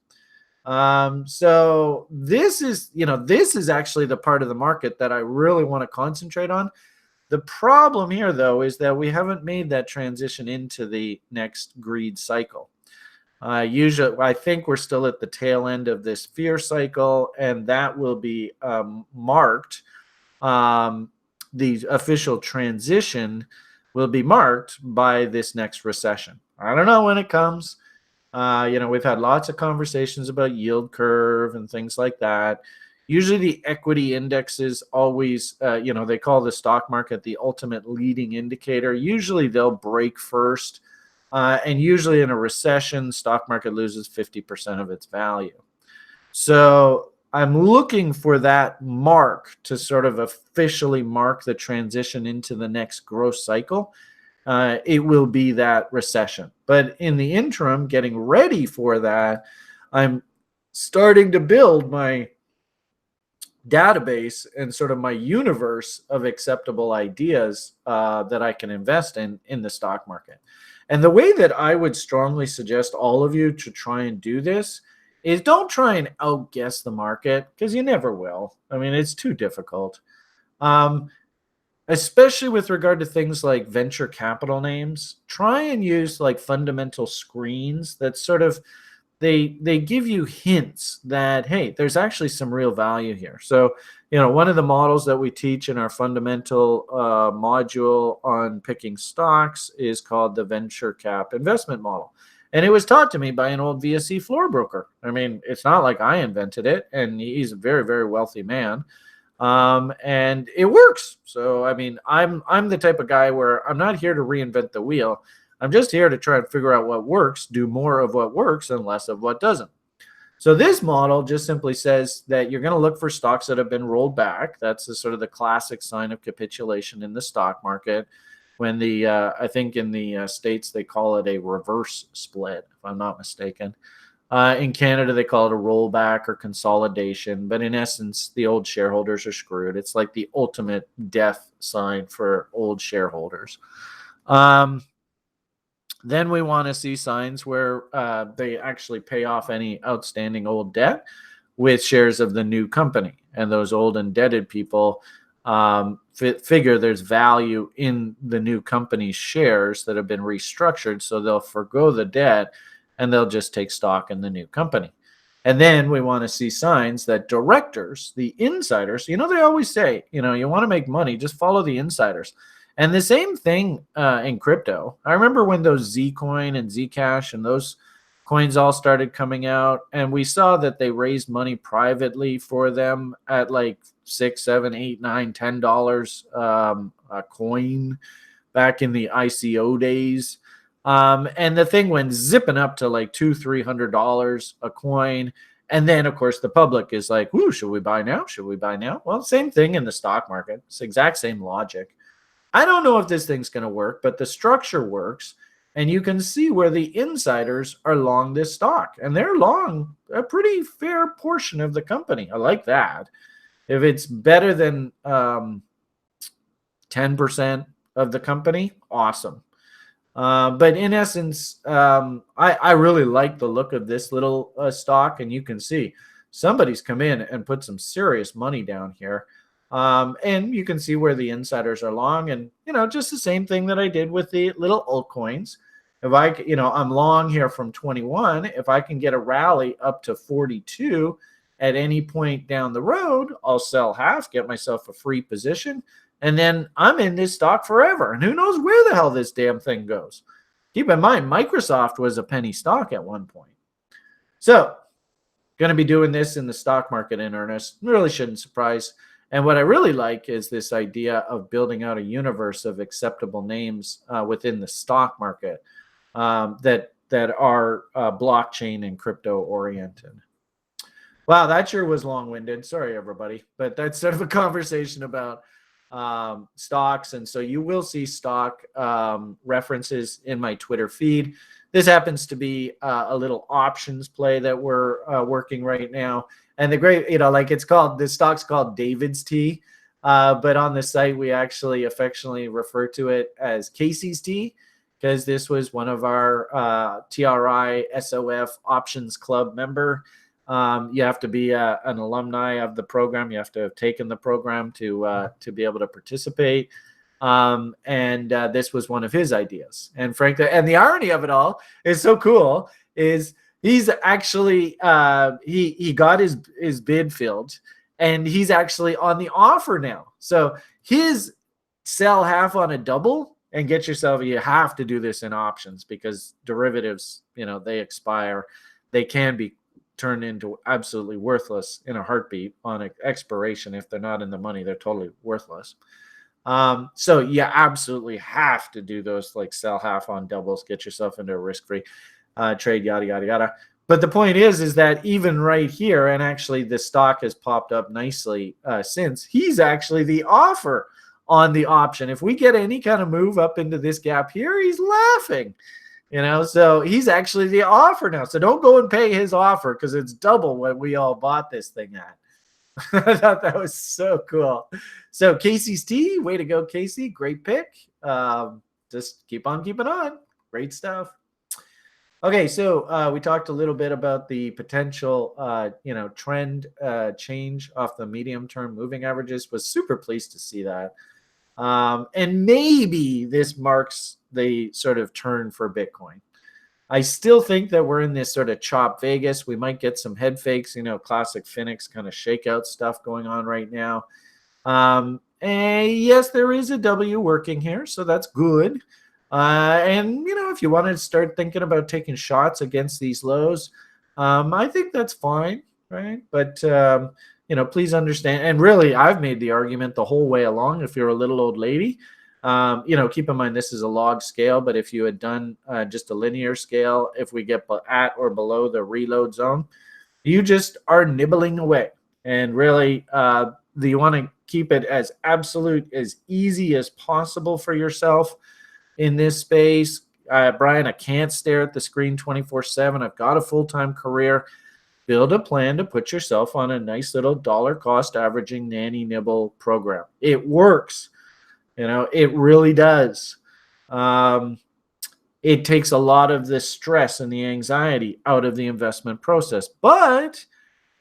So this is actually the part of the market that I really want to concentrate on. The problem here, though, is that we haven't made that transition into the next greed cycle. Usually, I think we're still at the tail end of this fear cycle, and that will be marked. The official transition will be marked by this next recession. I don't know when it comes. We've had lots of conversations about yield curve and things like that. Usually the equity indexes always, they call the stock market the ultimate leading indicator. Usually they'll break first. And usually in a recession, stock market loses 50% of its value. So I'm looking for that mark to sort of officially mark the transition into the next growth cycle. It will be that recession. But in the interim, getting ready for that, I'm starting to build my database and sort of my universe of acceptable ideas that I can invest in the stock market. And the way that I would strongly suggest all of you to try and do this is don't try and outguess the market, because you never will. I mean, it's too difficult. Especially with regard to things like venture capital names, try and use fundamental screens that sort of, they give you hints that, hey, there's actually some real value here. So, one of the models that we teach in our fundamental module on picking stocks is called the venture cap investment model. And it was taught to me by an old VSE floor broker. I mean, it's not like I invented it, and he's a very, very wealthy man. And it works. So, I mean, I'm the type of guy where I'm not here to reinvent the wheel. I'm just here to try and figure out what works, do more of what works and less of what doesn't. So this model just simply says that you're going to look for stocks that have been rolled back. That's sort of the classic sign of capitulation in the stock market. When I think in the States, they call it a reverse split, if I'm not mistaken. In Canada, they call it a rollback or consolidation, but in essence, the old shareholders are screwed. It's like the ultimate death sign for old shareholders. Then we want to see signs where they actually pay off any outstanding old debt with shares of the new company. And those old indebted people figure there's value in the new company's shares that have been restructured. So they'll forgo the debt and they'll just take stock in the new company. And then we want to see signs that directors, the insiders, they always say, you want to make money, just follow the insiders. And the same thing in crypto. I remember when those Zcoin and Zcash and those coins all started coming out, and we saw that they raised money privately for them at like $6, $7, $8, $9, $10 a coin back in the ICO days. And the thing went zipping up to like $200, $300 a coin. And then, of course, the public is like, ooh, should we buy now? Should we buy now? Well, same thing in the stock market. It's the exact same logic. I don't know if this thing's going to work, but the structure works. And you can see where the insiders are long this stock. And they're long a pretty fair portion of the company. I like that. If it's better than 10% of the company, awesome. But in essence, I really like the look of this little stock. And you can see somebody's come in and put some serious money down here. And you can see where the insiders are long, and just the same thing that I did with the little altcoins. If I'm long here from 21, if I can get a rally up to 42 at any point down the road, I'll sell half, get myself a free position, and then I'm in this stock forever. And who knows where the hell this damn thing goes? Keep in mind, Microsoft was a penny stock at one point. So, going to be doing this in the stock market in earnest. Really shouldn't surprise. And what I really like is this idea of building out a universe of acceptable names within the stock market that are blockchain and crypto oriented. Wow, that sure was long-winded. Sorry, everybody. But that's sort of a conversation about stocks. And so you will see stock references in my Twitter feed. This happens to be a little options play that we're working right now. And the great, this stock's called David's Tea. But on the site, we actually affectionately refer to it as Casey's Tea, because this was one of our TRI SOF Options Club member. You have to be an alumni of the program. You have to have taken the program to be able to participate. And this was one of his ideas. And frankly, and the irony of it all is so cool is he's actually he got his bid filled, and he's actually on the offer now. So his sell half on a double and get yourself, you have to do this in options because derivatives, they expire. They can be turned into absolutely worthless in a heartbeat on expiration. If they're not in the money, they're totally worthless. So you absolutely have to do those, like sell half on doubles, get yourself into a risk-free trade, yada, yada, yada. But the point is that even right here, and actually the stock has popped up nicely since, he's actually the offer on the option. If we get any kind of move up into this gap here, he's laughing. So he's actually the offer now. So don't go and pay his offer because it's double what we all bought this thing at. I thought that was so cool. So Casey's Tea, way to go, Casey. Great pick. Just keep on keeping on. Great stuff. Okay, so we talked a little bit about the potential, trend change off the medium-term moving averages. Was super pleased to see that. And maybe this marks the sort of turn for Bitcoin. I still think that we're in this sort of chop Vegas. We might get some head fakes, classic Phoenix kind of shakeout stuff going on right now. And yes, there is a W working here, so that's good. And, if you want to start thinking about taking shots against these lows, I think that's fine, right? But, please understand. And really, I've made the argument the whole way along. If you're a little old lady, keep in mind this is a log scale, but if you had done just a linear scale, if we get at or below the reload zone, you just are nibbling away. And really, you want to keep it as absolute, as easy as possible for yourself in this space. Brian, I can't stare at the screen 24/7. I've got a full-time career. Build a plan to put yourself on a nice little dollar cost averaging nanny nibble program. It works. It really does. It takes a lot of the stress and the anxiety out of the investment process, but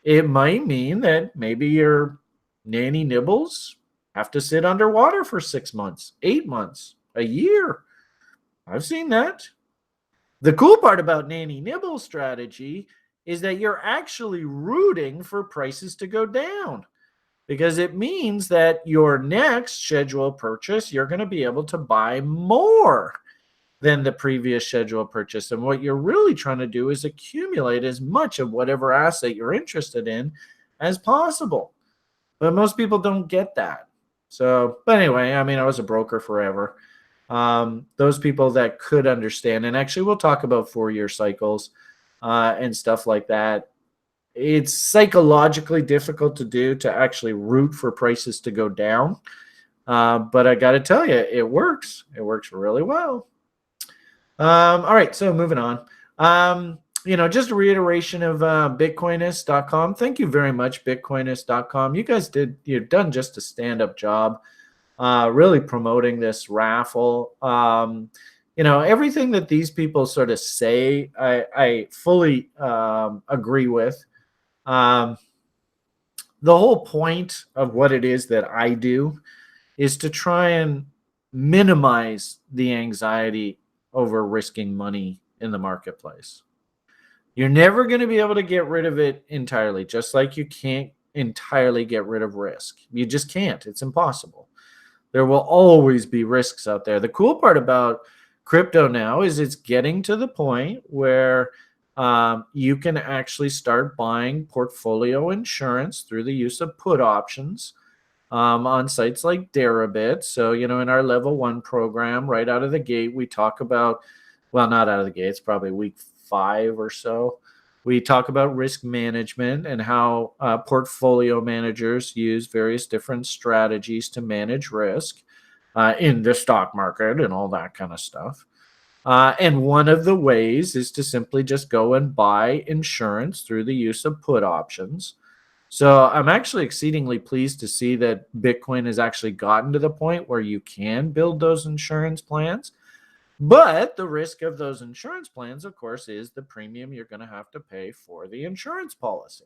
it might mean that maybe your nanny nibbles have to sit underwater for 6 months, 8 months, a year. I've seen that. The cool part about nanny nibble strategy is that you're actually rooting for prices to go down, because it means that your next scheduled purchase, you're going to be able to buy more than the previous scheduled purchase. And what you're really trying to do is accumulate as much of whatever asset you're interested in as possible. But most people don't get that. So, but anyway, I mean, I was a broker forever. Those people that could understand, and actually we'll talk about 4-year cycles and stuff like that. It's psychologically difficult to do, to actually root for prices to go down. But I got to tell you, it works. It works really well. All right, so moving on. Just a reiteration of Bitcoinist.com. Thank you very much, Bitcoinist.com. You guys you've done just a stand-up job, really promoting this raffle. Everything that these people sort of say, I fully agree with. The whole point of what it is that I do is to try and minimize the anxiety over risking money in the marketplace. You're never going to be able to get rid of it entirely, just like you can't entirely get rid of risk. You just can't. It's impossible. There will always be risks out there. The cool part about crypto now is it's getting to the point where you can actually start buying portfolio insurance through the use of put options on sites like Deribit. So, in our level 1 program, right out of the gate, we talk about, well, not out of the gate, it's probably week 5 or so. We talk about risk management and how portfolio managers use various different strategies to manage risk in the stock market and all that kind of stuff. And one of the ways is to simply just go and buy insurance through the use of put options. So I'm actually exceedingly pleased to see that Bitcoin has actually gotten to the point where you can build those insurance plans. But the risk of those insurance plans, of course, is the premium you're going to have to pay for the insurance policy.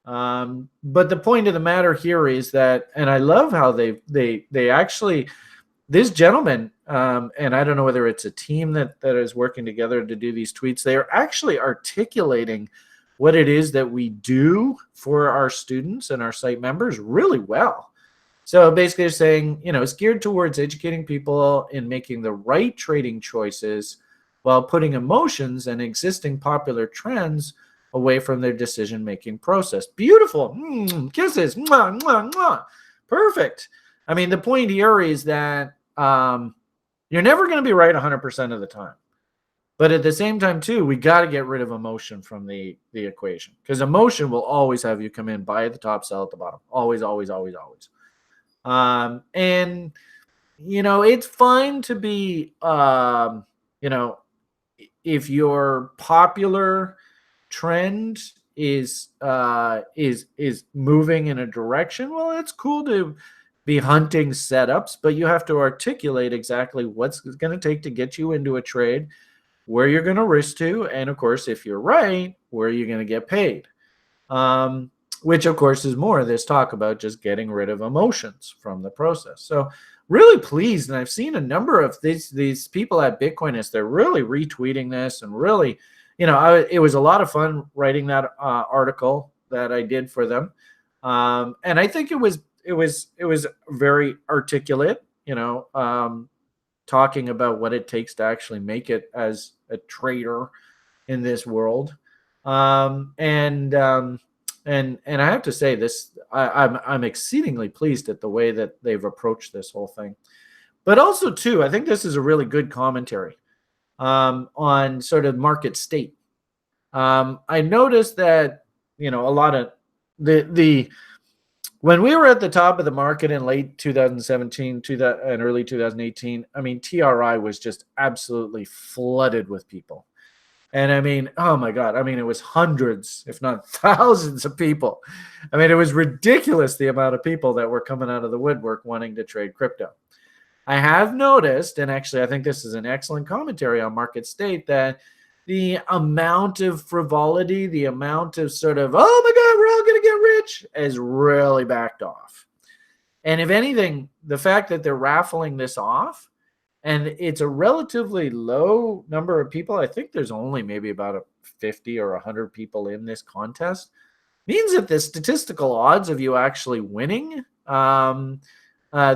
But the point of the matter here is that, and I love how they actually, this gentleman, and I don't know whether it's a team that is working together to do these tweets, they are actually articulating what it is that we do for our students and our site members really well. So basically they're saying, it's geared towards educating people in making the right trading choices while putting emotions and existing popular trends away from their decision-making process. Beautiful. Kisses. Mwah, mwah, mwah. Perfect. I mean, the point here is that you're never going to be right 100% of the time. But at the same time, too, we got to get rid of emotion from the equation, because emotion will always have you come in, buy at the top, sell at the bottom. Always, always, always, always. And, it's fine to be, if your popular trend is moving in a direction, well, it's cool to be hunting setups, but you have to articulate exactly what's going to take to get you into a trade, where you're going to risk to, and of course, if you're right, where you're going to get paid. Which of course is more of this talk about just getting rid of emotions from the process. So really pleased, and I've seen a number of these people at Bitcoinist, they're really retweeting this, and really, it was a lot of fun writing that article that I did for them. And I think it was very articulate, talking about what it takes to actually make it as a trader in this world. And I have to say this, I'm exceedingly pleased at the way that they've approached this whole thing. But also, too, I think this is a really good commentary on sort of market state. I noticed that, a lot of the when we were at the top of the market in late 2017 and early 2018, I mean, TRI was just absolutely flooded with people. And I mean, oh my God, I mean, it was hundreds, if not thousands of people. I mean, it was ridiculous the amount of people that were coming out of the woodwork wanting to trade crypto. I have noticed, and actually I think this is an excellent commentary on market state, that the amount of frivolity, the amount of sort of, oh my God, we're all going to get rich, has really backed off. And if anything, the fact that they're raffling this off, and it's a relatively low number of people, I think there's only maybe about 50 or 100 people in this contest, means that the statistical odds of you actually winning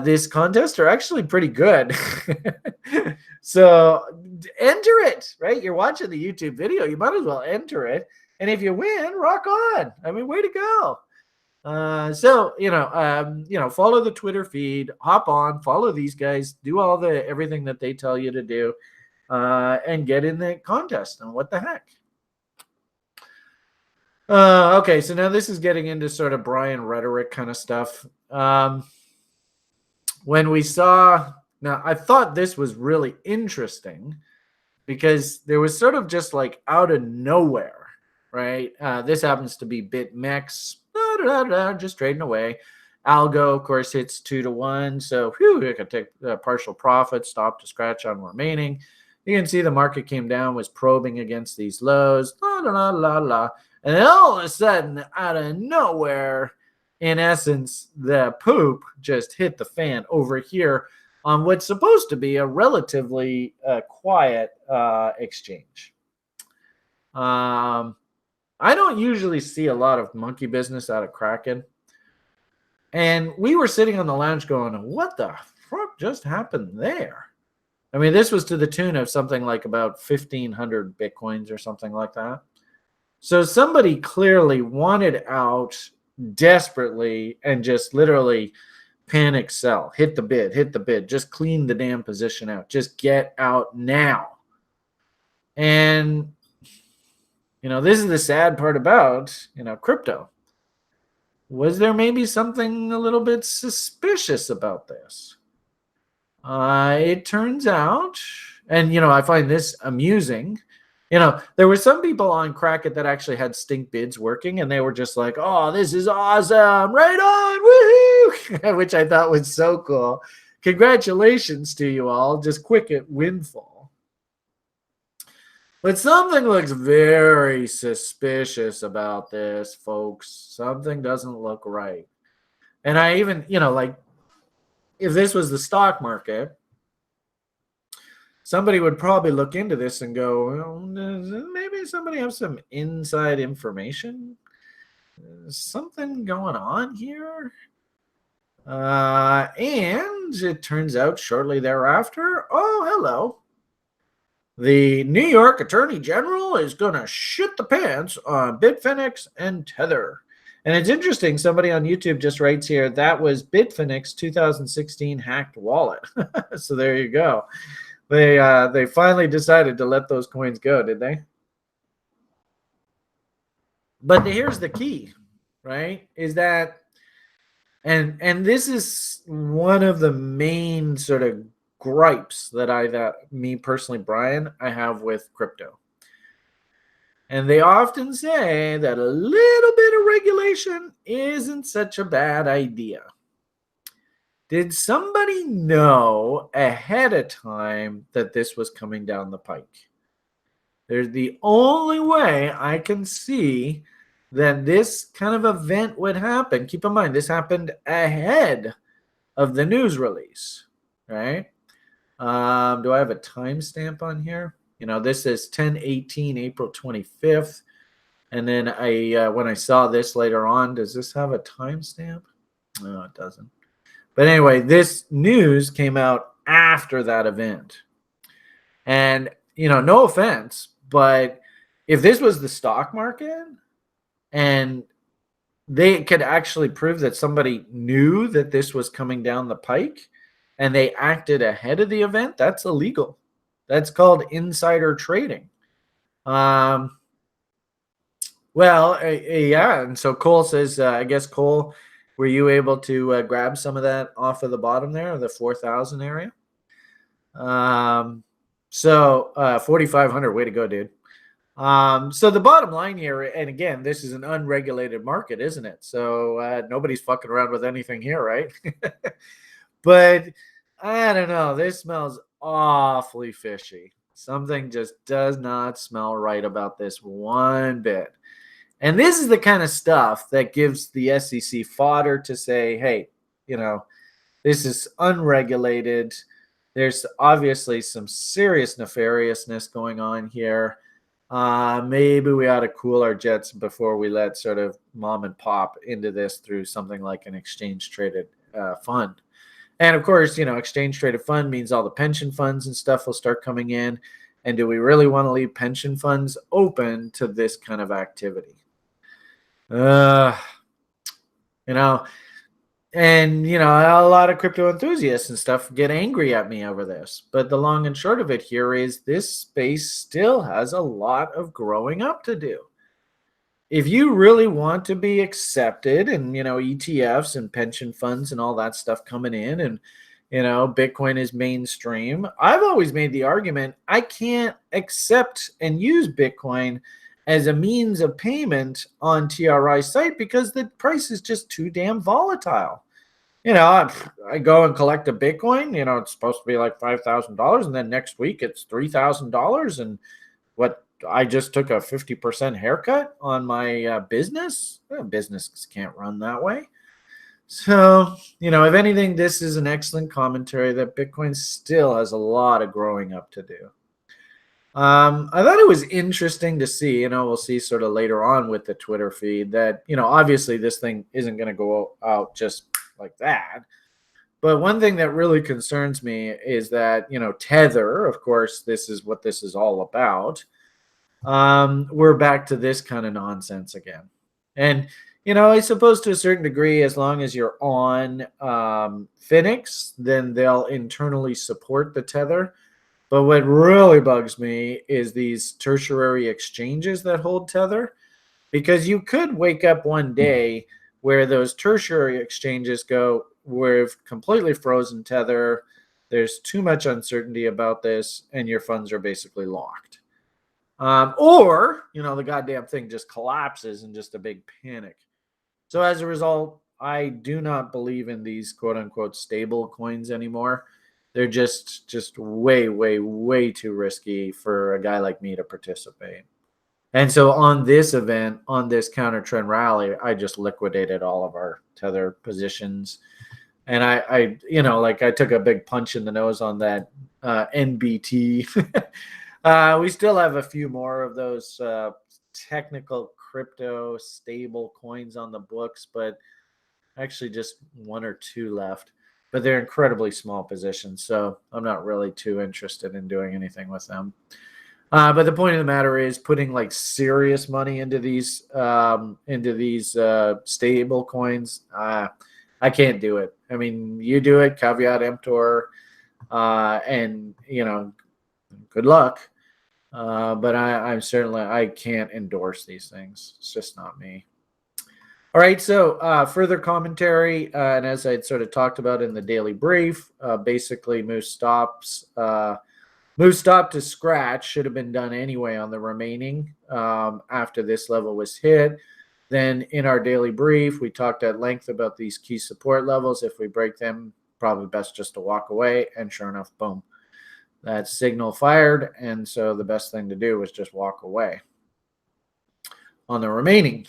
this contest are actually pretty good. So enter it, right? You're watching the YouTube video, you might as well enter it. And if you win, rock on. I mean, way to go. So follow the Twitter feed, hop on, follow these guys, do all everything that they tell you to do, and get in the contest. And what the heck? Okay, so now this is getting into sort of Brian rhetoric kind of stuff. When we saw, now I thought this was really interesting because there was sort of just like out of nowhere, right? This happens to be BitMEX, just trading away. Algo, of course, hits 2-1. So you can take partial profit, stop to scratch on remaining. You can see the market came down, was probing against these lows, and then all of a sudden, out of nowhere, in essence, the poop just hit the fan over here on what's supposed to be a relatively quiet exchange. I don't usually see a lot of monkey business out of Kraken. And we were sitting on the lounge going, what the fuck just happened there? I mean, this was to the tune of something like about 1,500 Bitcoins or something like that. So somebody clearly wanted out desperately and just literally panic sell, hit the bid, just clean the damn position out, just get out now. And this is the sad part about crypto. Was there maybe something a little bit suspicious about this? It turns out, and I find this amusing. There were some people on Kraken that actually had stink bids working, and they were just like, oh, this is awesome, right on, woohoo, which I thought was so cool. Congratulations to you all, just quick at windfall. But something looks very suspicious about this, folks. Something doesn't look right. And I even, if this was the stock market, somebody would probably look into this and go, well, maybe somebody have some inside information. There's something going on here. And it turns out shortly thereafter, oh, hello. The New York Attorney General is going to shit the pants on Bitfinex and Tether. And it's interesting, somebody on YouTube just writes here, that was Bitfinex 2016 hacked wallet. So there you go. They finally decided to let those coins go, did they? But here's the key, right? Is that, and this is one of the main sort of gripes that me personally, Brian, I have with crypto. And they often say that a little bit of regulation isn't such a bad idea. Did somebody know ahead of time that this was coming down the pike? There's the only way I can see that this kind of event would happen. Keep in mind, this happened ahead of the news release, right? Do I have a timestamp on here? This is 10/18, April 25th. And then when I saw this later on, does this have a timestamp? No, it doesn't. But anyway, this news came out after that event. And, no offense, but if this was the stock market and they could actually prove that somebody knew that this was coming down the pike and they acted ahead of the event, that's illegal. That's called insider trading. Yeah. And so Cole says, I guess Cole Were you able to grab some of that off of the bottom there, the 4,000 area? So 4,500, way to go, dude. So the bottom line here, and again, this is an unregulated market, isn't it? So nobody's fucking around with anything here, right? But I don't know. This smells awfully fishy. Something just does not smell right about this one bit. And this is the kind of stuff that gives the SEC fodder to say, hey, this is unregulated. There's obviously some serious nefariousness going on here. Maybe we ought to cool our jets before we let sort of mom and pop into this through something like an exchange traded fund. And of course, exchange traded fund means all the pension funds and stuff will start coming in. And do we really want to leave pension funds open to this kind of activity? And a lot of crypto enthusiasts and stuff get angry at me over this. But the long and short of it here is this space still has a lot of growing up to do. If you really want to be accepted and, ETFs and pension funds and all that stuff coming in and, Bitcoin is mainstream, I've always made the argument I can't accept and use Bitcoin as a means of payment on TRI's site because the price is just too damn volatile. I go and collect a Bitcoin, it's supposed to be like $5,000 and then next week it's $3,000 and what I just took a 50% haircut on my business. Businesses can't run that way. So, if anything, this is an excellent commentary that Bitcoin still has a lot of growing up to do. I thought it was interesting to see, we'll see sort of later on with the Twitter feed that, obviously this thing isn't going to go out just like that. But one thing that really concerns me is that, Tether, of course, this is what this is all about. We're back to this kind of nonsense again. And, I suppose to a certain degree, as long as you're on Phoenix, then they'll internally support the Tether. But what really bugs me is these tertiary exchanges that hold Tether, because you could wake up one day where those tertiary exchanges go, we've completely frozen Tether, there's too much uncertainty about this, and your funds are basically locked. Or, the goddamn thing just collapses in just a big panic. So as a result, I do not believe in these quote unquote stable coins anymore. They're just way, way, way too risky for a guy like me to participate. And so on this event, on this counter trend rally, I just liquidated all of our Tether positions. And I took a big punch in the nose on that NBT. We still have a few more of those technical crypto stable coins on the books, but actually just one or two left. But they're incredibly small positions, so I'm not really too interested in doing anything with them. But the point of the matter is putting like serious money into these stable coins. I can't do it. I mean, you do it, caveat emptor, and good luck. But I can't endorse these things. It's just not me. All right, so further commentary, and as I'd sort of talked about in the daily brief, basically move stop to scratch should have been done anyway on the remaining after this level was hit. Then in our daily brief, we talked at length about these key support levels. If we break them, probably best just to walk away. And sure enough, boom, that signal fired. And so the best thing to do was just walk away. On the remaining,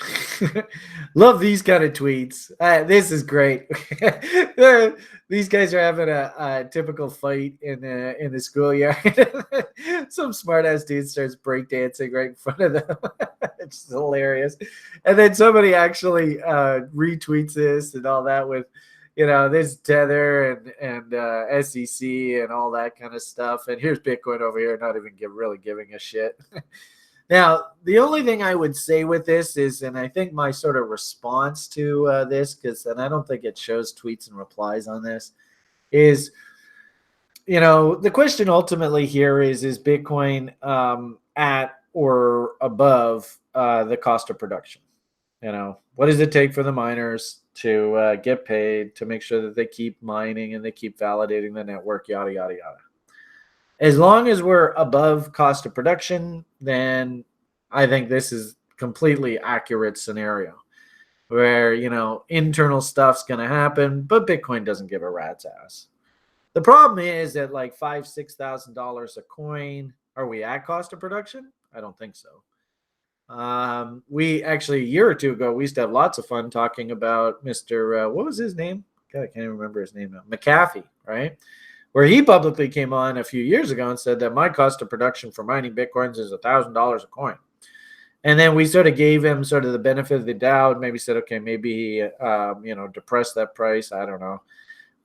love these kind of tweets. This is great. These guys are having a typical fight in the schoolyard. Some smart ass dude starts breakdancing right in front of them. It's hilarious. And then somebody actually retweets this and all that with, this Tether and SEC and all that kind of stuff. And here's Bitcoin over here, not even really giving a shit. Now, the only thing I would say with this is, and I think my sort of response to this, and I don't think it shows tweets and replies on this, is, the question ultimately here is Bitcoin at or above the cost of production? What does it take for the miners to get paid, to make sure that they keep mining and they keep validating the network, yada, yada, yada. As long as we're above cost of production, then I think this is completely accurate scenario where, internal stuff's going to happen, but Bitcoin doesn't give a rat's ass. The problem is that like $5,000-$6,000 a coin, are we at cost of production? I don't think so. We actually, a year or two ago, we used to have lots of fun talking about Mr. What was his name? God, I can't even remember his name now. McAfee, right? Where he publicly came on a few years ago and said that my cost of production for mining Bitcoins is $1,000 a coin. And then we sort of gave him sort of the benefit of the doubt, maybe said, okay, maybe he, depressed that price. I don't know.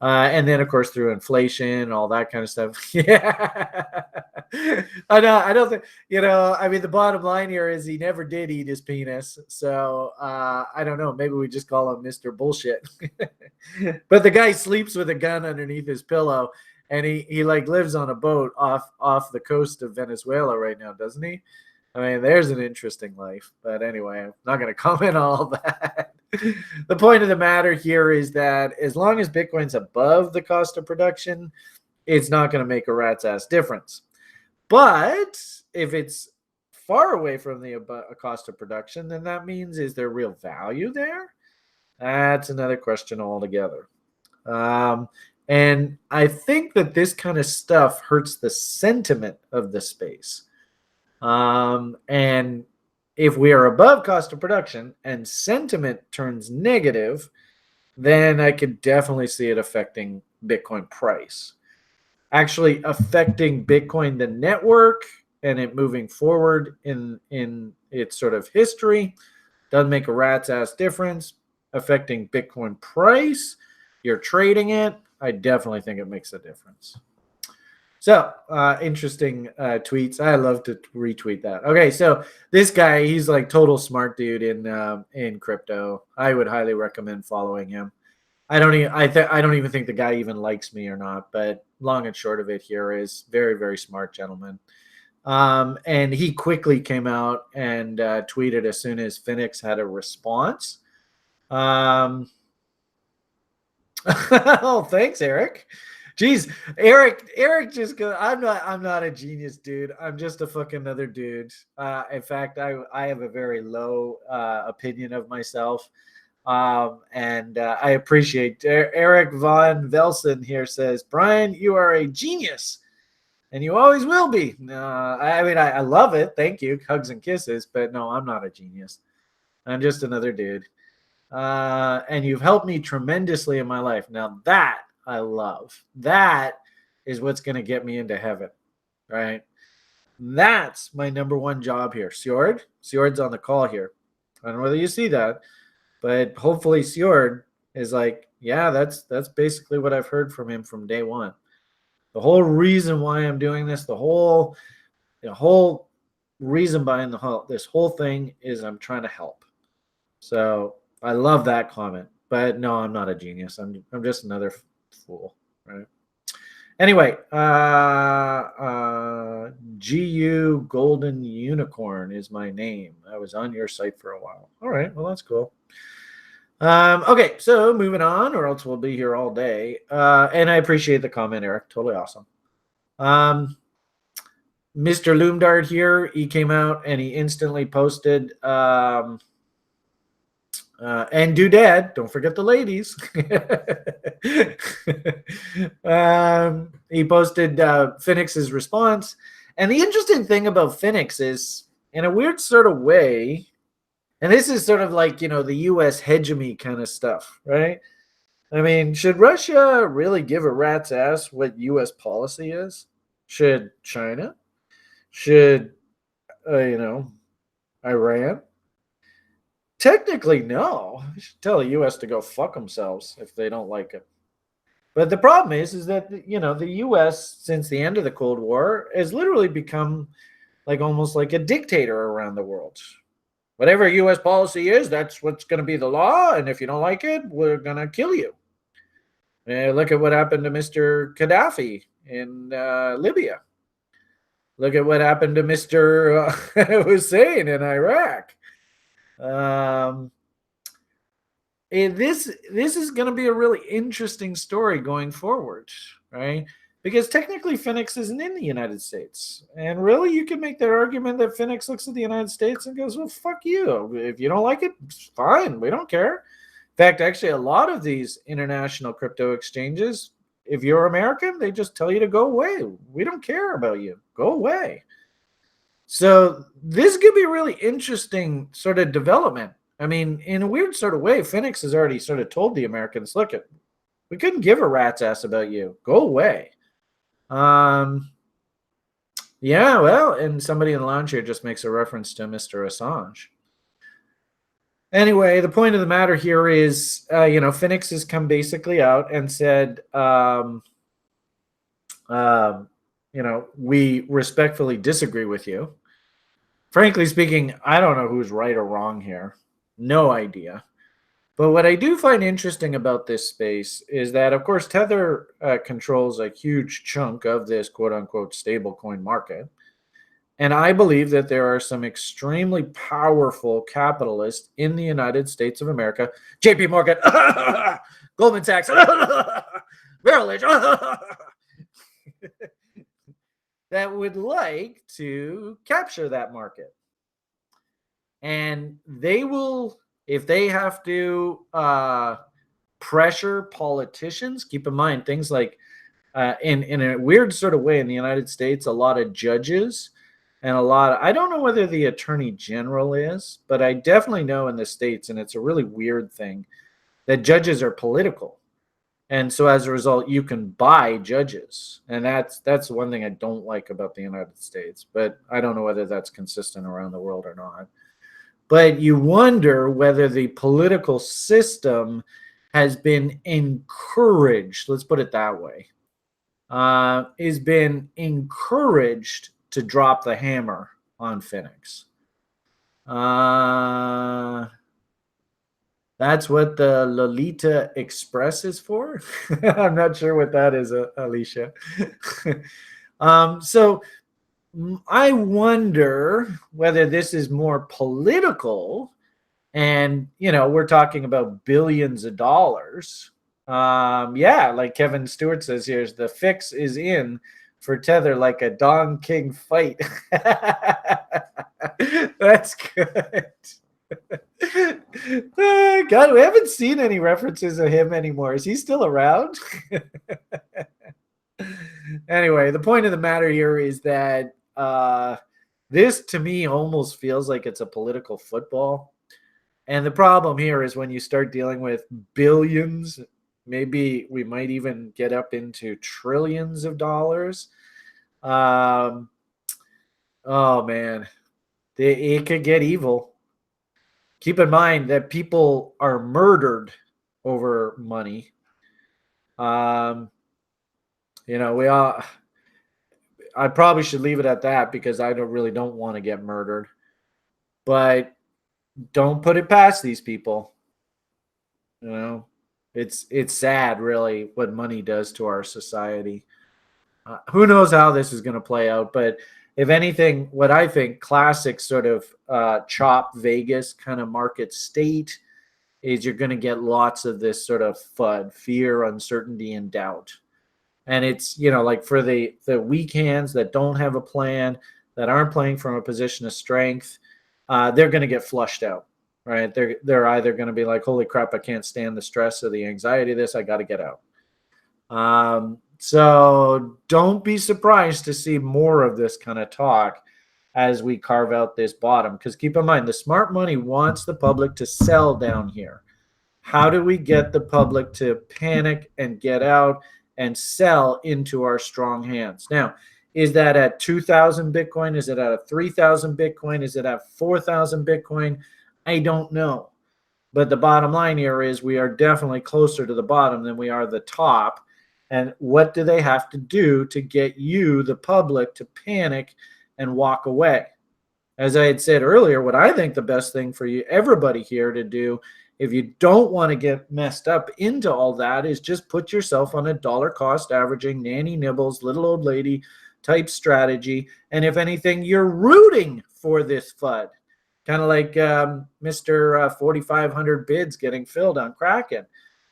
And then, of course, through inflation, all that kind of stuff. Yeah. I know. I don't think, the bottom line here is he never did eat his penis. So I don't know. Maybe we just call him Mr. Bullshit. But the guy sleeps with a gun underneath his pillow, and he like lives on a boat off the coast of Venezuela right now, doesn't he? I mean, there's an interesting life. But anyway, I'm not going to comment on all that. The point of the matter here is that as long as Bitcoin's above the cost of production, it's not going to make a rat's ass difference. But if it's far away from the cost of production, then that means, is there real value there? That's another question altogether. And I think that this kind of stuff hurts the sentiment of the space. And if we are above cost of production and sentiment turns negative, then I could definitely see it affecting Bitcoin price. Actually affecting Bitcoin, the network, and it moving forward in its sort of history doesn't make a rat's ass difference. Affecting Bitcoin price, you're trading it, I definitely think it makes a difference. So interesting tweets. I love to retweet that. Okay, so this guy, he's like total smart dude in crypto. I would highly recommend following him. I don't even think the guy even likes me or not. But long and short of it here is very, very smart gentleman. And he quickly came out and tweeted as soon as Phoenix had a response. Oh, thanks, Eric. Jeez, Eric just goes, I'm not a genius, dude. I'm just a fucking another dude. In fact, I have a very low opinion of myself. And I appreciate Eric Von Velson here says, Brian, you are a genius and you always will be. I love it. Thank you. Hugs and kisses. But no, I'm not a genius. I'm just another dude. And you've helped me tremendously in my life. Now that I love. That is what's going to get me into heaven, right? That's my number one job here. Sjord's on the call here. I don't know whether you see that, but hopefully Sjord is like, yeah, that's basically what I've heard from him from day one. The whole reason why I'm doing this, the whole reason behind this whole thing is I'm trying to help. So I love that comment. But no, I'm not a genius. I'm just another fool, right? Anyway, GU Golden Unicorn is my name. I was on your site for a while. All right, well, that's cool. Okay, so moving on, or else we'll be here all day. And I appreciate the comment, Eric. Totally awesome. Mr. Loomdart here, he came out and he instantly posted and doodad, don't forget the ladies. He posted Phoenix's response. And the interesting thing about Phoenix is, in a weird sort of way, and this is sort of like, the U.S. hegemony kind of stuff, right? I mean, should Russia really give a rat's ass what U.S. policy is? Should China? Should, Iran? Technically, no. I should tell the U.S. to go fuck themselves if they don't like it. But the problem is that, the U.S., since the end of the Cold War, has literally become like almost like a dictator around the world. Whatever U.S. policy is, that's what's going to be the law. And if you don't like it, we're going to kill you. Look at what happened to Mr. Gaddafi in Libya. Look at what happened to Mr. Hussein in Iraq. this is going to be a really interesting story going forward, right? Because technically Phoenix isn't in the United States. And really, you can make that argument that Phoenix looks at the United States and goes, well, fuck you. If you don't like it, it's fine. We don't care. In fact, actually, a lot of these international crypto exchanges, if you're American, they just tell you to go away. We don't care about you. Go away. So this could be a really interesting sort of development. I mean, in a weird sort of way, Phoenix has already sort of told the Americans, look, we couldn't give a rat's ass about you. Go away. Yeah, well, and somebody in the lounge here just makes a reference to Mr. Assange. Anyway, the point of the matter here is, Phoenix has come basically out and said, we respectfully disagree with you. Frankly speaking, I don't know who's right or wrong here. No idea. But what I do find interesting about this space is that, of course, Tether controls a huge chunk of this quote-unquote stablecoin market. And I believe that there are some extremely powerful capitalists in the United States of America, JP Morgan, Goldman Sachs, Merrill Lynch, that would like to capture that market. And they will, if they have to pressure politicians, keep in mind things like, in a weird sort of way in the United States, a lot of judges and I don't know whether the attorney general is, but I definitely know in the States, and it's a really weird thing, that judges are political. And so as a result, you can buy judges. And that's one thing I don't like about the United States, but I don't know whether that's consistent around the world or not. But you wonder whether the political system has been encouraged, let's put it that way, has been encouraged to drop the hammer on Phoenix. That's what the Lolita Express is for. I'm not sure what that is, Alicia. So I wonder whether this is more political, and we're talking about billions of dollars. Like Kevin Stewart says here, the fix is in for Tether like a Don King fight. That's good. God, we haven't seen any references of him anymore. Is he still around? Anyway, the point of the matter here is that this to me almost feels like it's a political football. And the problem here is when you start dealing with billions, maybe we might even get up into trillions of dollars. Oh man, it could get evil. Keep in mind that people are murdered over money. I probably should leave it at that because I really don't want to get murdered. But don't put it past these people. It's sad, really, what money does to our society. Who knows how this is going to play out, but if anything, what I think classic sort of chop Vegas kind of market state is you're going to get lots of this sort of FUD, fear, uncertainty, and doubt. And it's, like for the weak hands that don't have a plan, that aren't playing from a position of strength, they're going to get flushed out, right? They're either going to be like, holy crap, I can't stand the stress or the anxiety of this. I got to get out. So don't be surprised to see more of this kind of talk as we carve out this bottom. Because keep in mind, the smart money wants the public to sell down here. How do we get the public to panic and get out and sell into our strong hands? Now, is that at 2,000 Bitcoin? Is it at 3,000 Bitcoin? Is it at 4,000 Bitcoin? I don't know. But the bottom line here is we are definitely closer to the bottom than we are the top. And what do they have to do to get you, the public, to panic and walk away? As I had said earlier, what I think the best thing for you, everybody here to do, if you don't want to get messed up into all that, is just put yourself on a dollar cost averaging, Nanny Nibbles, little old lady type strategy. And if anything, you're rooting for this FUD. Kind of like Mr. 4,500 bids getting filled on Kraken.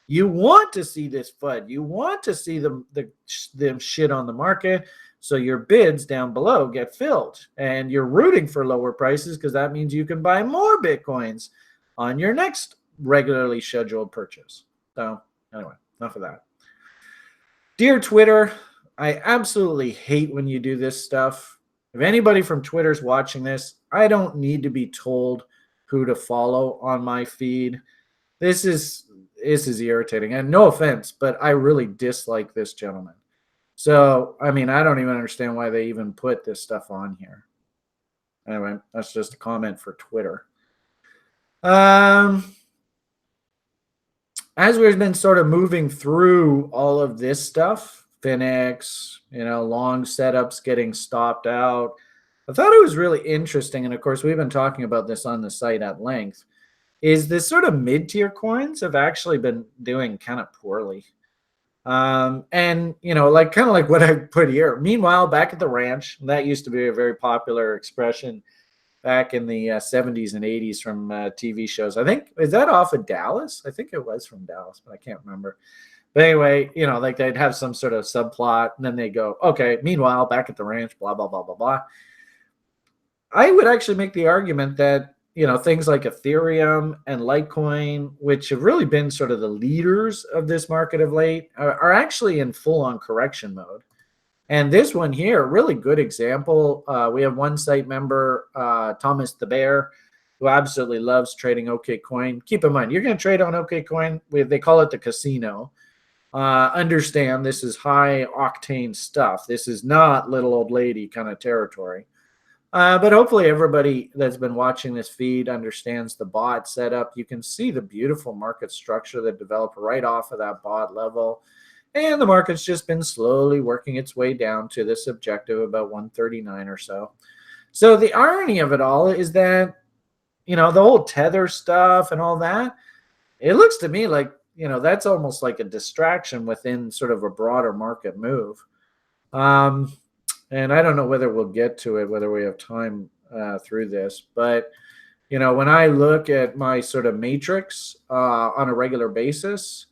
You want to see this FUD. You want to see them shit on the market. So your bids down below get filled. And you're rooting for lower prices because that means you can buy more Bitcoins on your next regularly scheduled purchase. So anyway, enough of that. Dear Twitter, I absolutely hate when you do this stuff. If anybody from Twitter's watching this, I don't need to be told who to follow on my feed. This is irritating. And no offense, but I really dislike this gentleman. So, I mean, I don't even understand why they even put this stuff on here. Anyway, that's just a comment for Twitter. As we've been sort of moving through all of this stuff, Finex, long setups getting stopped out, I thought it was really interesting. And of course, we've been talking about this on the site at length, is this sort of mid-tier coins have actually been doing kind of poorly. And, like kind of like what I put here. Meanwhile, back at the ranch, that used to be a very popular expression back in the 70s and 80s from TV shows. I think, is that off of Dallas? I think it was from Dallas, but I can't remember. But anyway, like they'd have some sort of subplot and then they go, okay, meanwhile, back at the ranch, blah, blah, blah, blah, blah. I would actually make the argument that, things like Ethereum and Litecoin, which have really been sort of the leaders of this market of late, are actually in full-on correction mode. And this one here, really good example. We have one site member, Thomas the Bear, who absolutely loves trading OKCoin. Keep in mind, you're going to trade on OKCoin. They call it the casino. Understand this is high octane stuff. This is not little old lady kind of territory. But hopefully everybody that's been watching this feed understands the bot setup. You can see the beautiful market structure that developed right off of that bot level. And the market's just been slowly working its way down to this objective about 139 or so. So the irony of it all is that, the whole tether stuff and all that, it looks to me like, that's almost like a distraction within sort of a broader market move. And I don't know whether we'll get to it, whether we have time through this. But, when I look at my sort of matrix on a regular basis,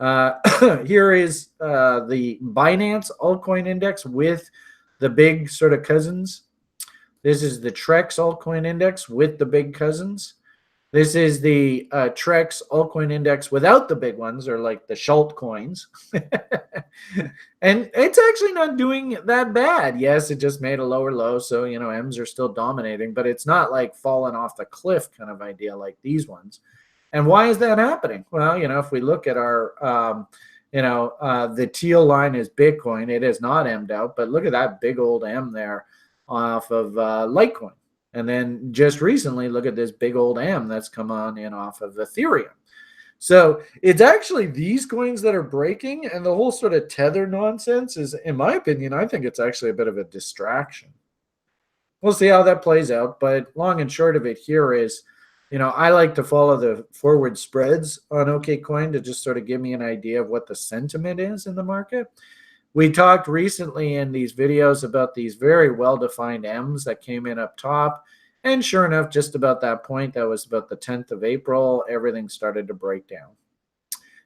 here is the Binance altcoin index with the big sort of cousins. This is the Trex altcoin index with the big cousins. This is the Trex altcoin index without the big ones, or like the Schalt coins. And it's actually not doing that bad. Yes, it just made a lower low. So, M's are still dominating, but it's not like falling off the cliff kind of idea like these ones. And why is that happening? Well, if we look at our, the teal line is Bitcoin. It is not M'd out, but look at that big old M there off of Litecoin. And then just recently, look at this big old M that's come on in off of Ethereum. So it's actually these coins that are breaking, and the whole sort of tether nonsense is, in my opinion, I think it's actually a bit of a distraction. We'll see how that plays out. But long and short of it here is, I like to follow the forward spreads on OKCoin to just sort of give me an idea of what the sentiment is in the market. We talked recently in these videos about these very well-defined M's that came in up top. And sure enough, just about that point, that was about the 10th of April, everything started to break down.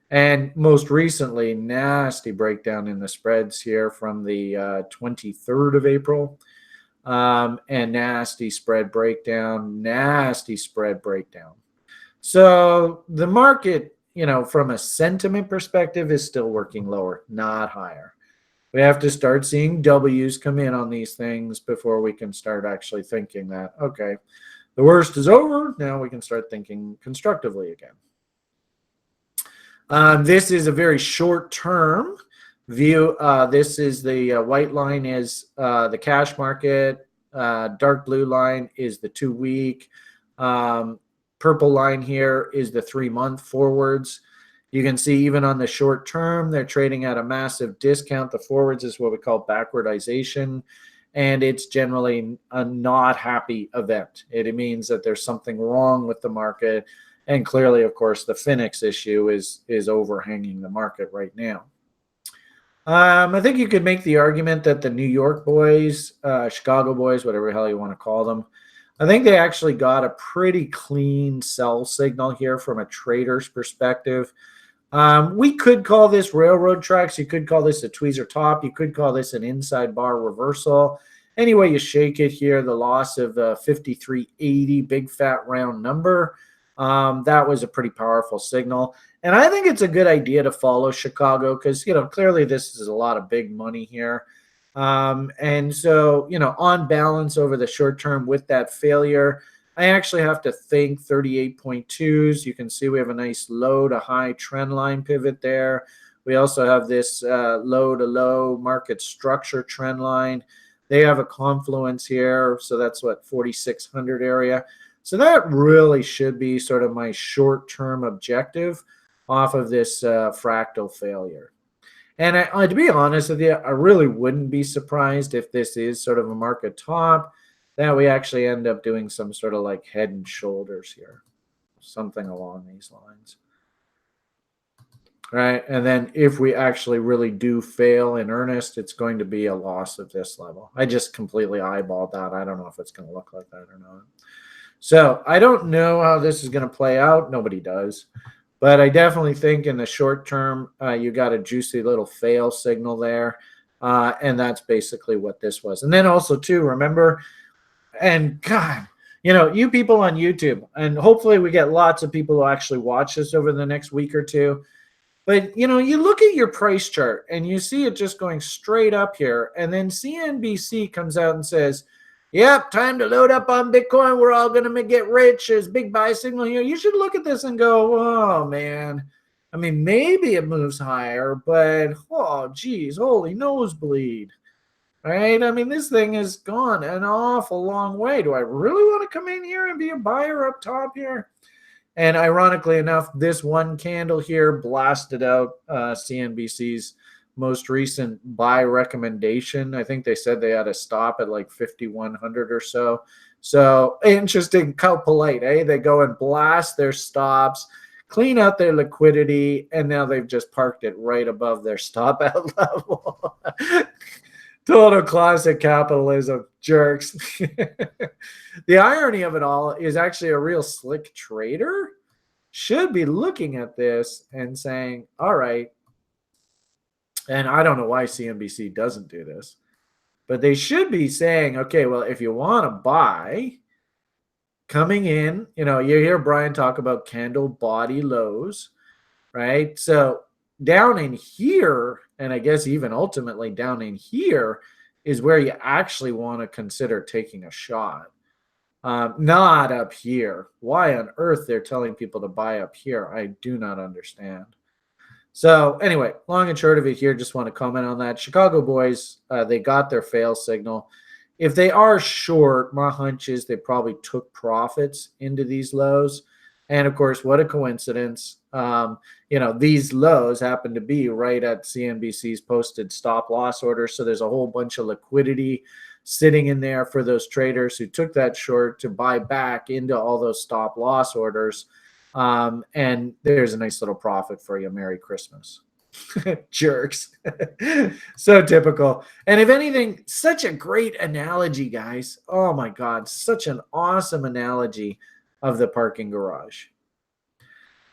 And most recently, nasty breakdown in the spreads here from the 23rd of April. And nasty spread breakdown. So the market, from a sentiment perspective is still working lower, not higher. We have to start seeing W's come in on these things before we can start actually thinking that, okay, the worst is over. Now we can start thinking constructively again. This is a very short-term view. This is the white line is the cash market. Dark blue line is the 2-week. Purple line here is the 3-month forwards. You can see even on the short term, they're trading at a massive discount. The forwards is what we call backwardization, and it's generally a not happy event. It means that there's something wrong with the market, and clearly, of course, the Finex issue is overhanging the market right now. I think you could make the argument that the New York boys, Chicago boys, whatever the hell you want to call them, I think they actually got a pretty clean sell signal here from a trader's perspective. We could call this railroad tracks. You could call this a tweezer top. You could call this an inside bar reversal. Anyway, you shake it here, the loss of 53.80, big fat round number. That was a pretty powerful signal. And I think it's a good idea to follow Chicago because, clearly this is a lot of big money here. And so, on balance over the short term with that failure, I actually have to think 38.2s. You can see we have a nice low to high trend line pivot there. We also have this low to low market structure trend line. They have a confluence here. So that's what, 4,600 area. So that really should be sort of my short-term objective off of this fractal failure. And to be honest with you, I really wouldn't be surprised if this is sort of a market top, that we actually end up doing some sort of like head and shoulders here, something along these lines. Right. And then if we actually really do fail in earnest, it's going to be a loss of this level. I just completely eyeballed that. I don't know if it's going to look like that or not. So I don't know how this is going to play out. Nobody does. But I definitely think in the short term, you got a juicy little fail signal there. And that's basically what this was. And then also, too, remember, and God, you people on YouTube, and hopefully we get lots of people who actually watch this over the next week or two. But, you look at your price chart and you see it just going straight up here. And then CNBC comes out and says, yep, time to load up on Bitcoin. We're all going to get rich. There's big buy signal here. You should look at this and go, oh, man. I mean, maybe it moves higher, but, oh, geez, holy nosebleed. Right? I mean, this thing has gone an awful long way. Do I really want to come in here and be a buyer up top here? And ironically enough, this one candle here blasted out CNBC's most recent buy recommendation. I think they said they had to stop at like 5,100 or so. So interesting, how polite, eh? They go and blast their stops, clean out their liquidity, and now they've just parked it right above their stop out level. Total classic capitalism, jerks. The irony of it all is actually a real slick trader should be looking at this and saying, all right, and I don't know why CNBC doesn't do this, but they should be saying, okay, well, if you want to buy, coming in, you hear Brian talk about candle body lows, right? So down in here, and I guess even ultimately down in here, is where you actually want to consider taking a shot. Not up here. Why on earth they're telling people to buy up here, I do not understand. So anyway, long and short of it here, just want to comment on that. Chicago boys, they got their fail signal. If they are short, my hunch is they probably took profits into these lows. And of course, what a coincidence. These lows happen to be right at CNBC's posted stop loss order. So there's a whole bunch of liquidity sitting in there for those traders who took that short to buy back into all those stop loss orders. And there's a nice little profit for you. Merry Christmas. Jerks. So typical. And if anything, such a great analogy, guys. Oh my God, such an awesome analogy of the parking garage.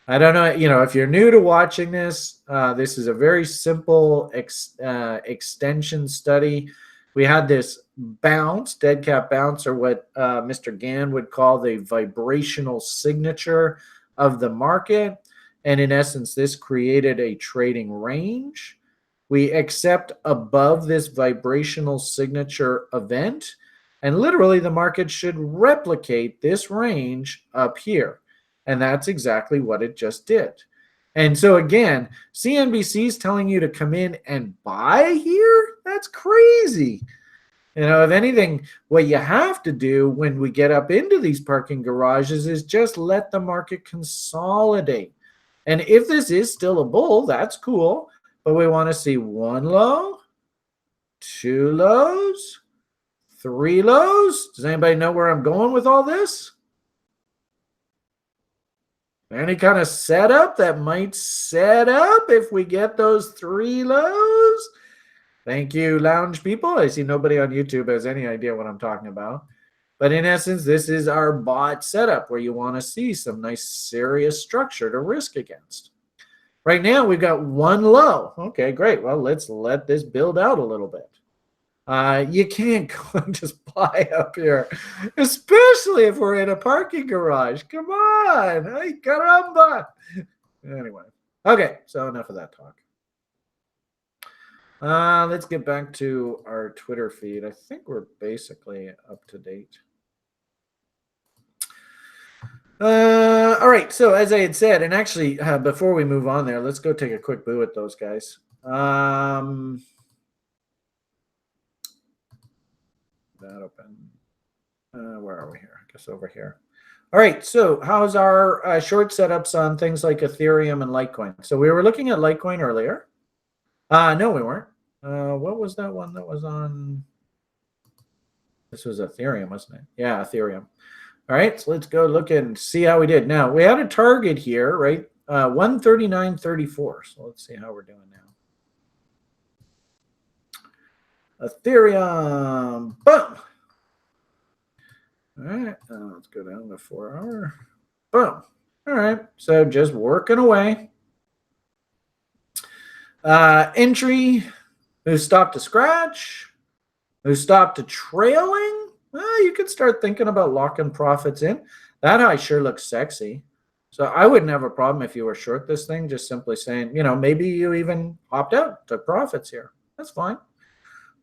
I don't know, if you're new to watching this, this is a very simple extension study. We had this bounce, dead cat bounce, or what Mr. Gann would call the vibrational signature of the market. And in essence, this created a trading range. We accept above this vibrational signature event, and literally the market should replicate this range up here. And that's exactly what it just did. And so again, CNBC is telling you to come in and buy here? That's crazy. If anything, what you have to do when we get up into these parking garages is just let the market consolidate. And if this is still a bull, that's cool. But we want to see one low, two lows, three lows. Does anybody know where I'm going with all this? Any kind of setup that might set up if we get those three lows? Thank you, lounge people. I see nobody on YouTube has any idea what I'm talking about. But in essence, this is our bot setup where you want to see some nice serious structure to risk against. Right now, we've got one low. Okay, great. Well, let's let this build out a little bit. You can't go and just buy up here, especially if we're in a parking garage. Come on. Hey, caramba. Anyway. Okay, so enough of that talk. Let's get back to our Twitter feed. I think we're basically up to date. All right, so as I had said, and actually before we move on there, let's go take a quick boo at those guys. That open. Where are we here? I guess over here. All right, so how's our short setups on things like Ethereum and Litecoin? So we were looking at Litecoin earlier. No, we weren't. What was that one that was on? This was Ethereum, wasn't it? Yeah, Ethereum. All right, so let's go look and see how we did. Now, we had a target here, right? 139.34. So let's see how we're doing now. Ethereum, boom. All right, let's go down to 4 hour. Boom. All right, so just working away. Entry, who stopped to scratch, who stopped to trailing. Well, you could start thinking about locking profits in. That high sure looks sexy. So I wouldn't have a problem if you were short this thing, just simply saying, maybe you even hopped out, took profits here. That's fine.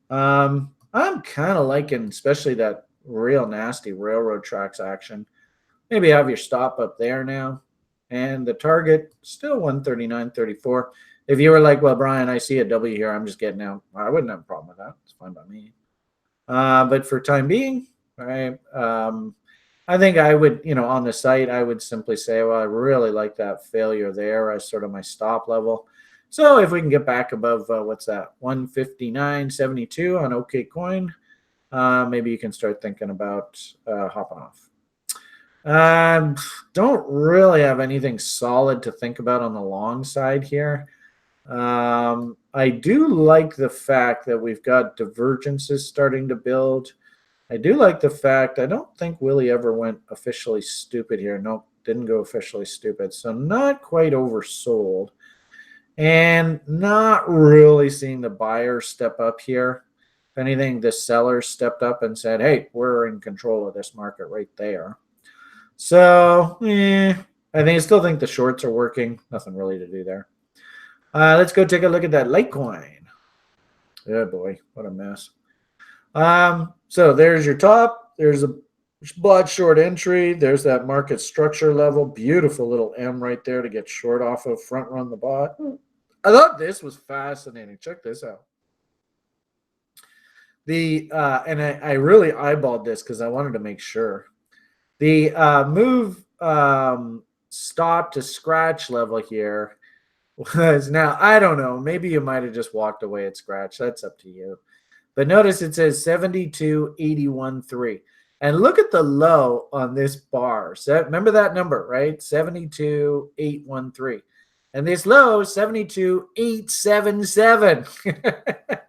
I'm kind of liking, especially that real nasty railroad tracks action. Maybe have your stop up there now. And the target, still 139.34. If you were like, well, Brian, I see a W here, I'm just getting out. I wouldn't have a problem with that. It's fine by me. But for time being, right, I think I would, on the site, I would simply say, well, I really like that failure there as sort of my stop level. So if we can get back above, what's that, 159.72 on OKCoin, maybe you can start thinking about hopping off. Don't really have anything solid to think about on the long side here. I do like the fact that we've got divergences starting to build. I do like the fact, I don't think Willie ever went officially stupid here. Nope, didn't go officially stupid. So not quite oversold. And not really seeing the buyer step up here. If anything, the seller stepped up and said, hey, we're in control of this market right there. So, I still think the shorts are working. Nothing really to do there. Let's go take a look at that Litecoin. Oh boy, what a mess. So there's your top. There's a bought short entry. There's that market structure level. Beautiful little M right there to get short off of, front run the bot. I thought this was fascinating. Check this out. And I really eyeballed this because I wanted to make sure. The move stop to scratch level here was, now I don't know, maybe you might have just walked away at scratch. That's up to you. But notice it says 72.81.3. And look at the low on this bar. So remember that number, right? 72.813. And this low, 72.877.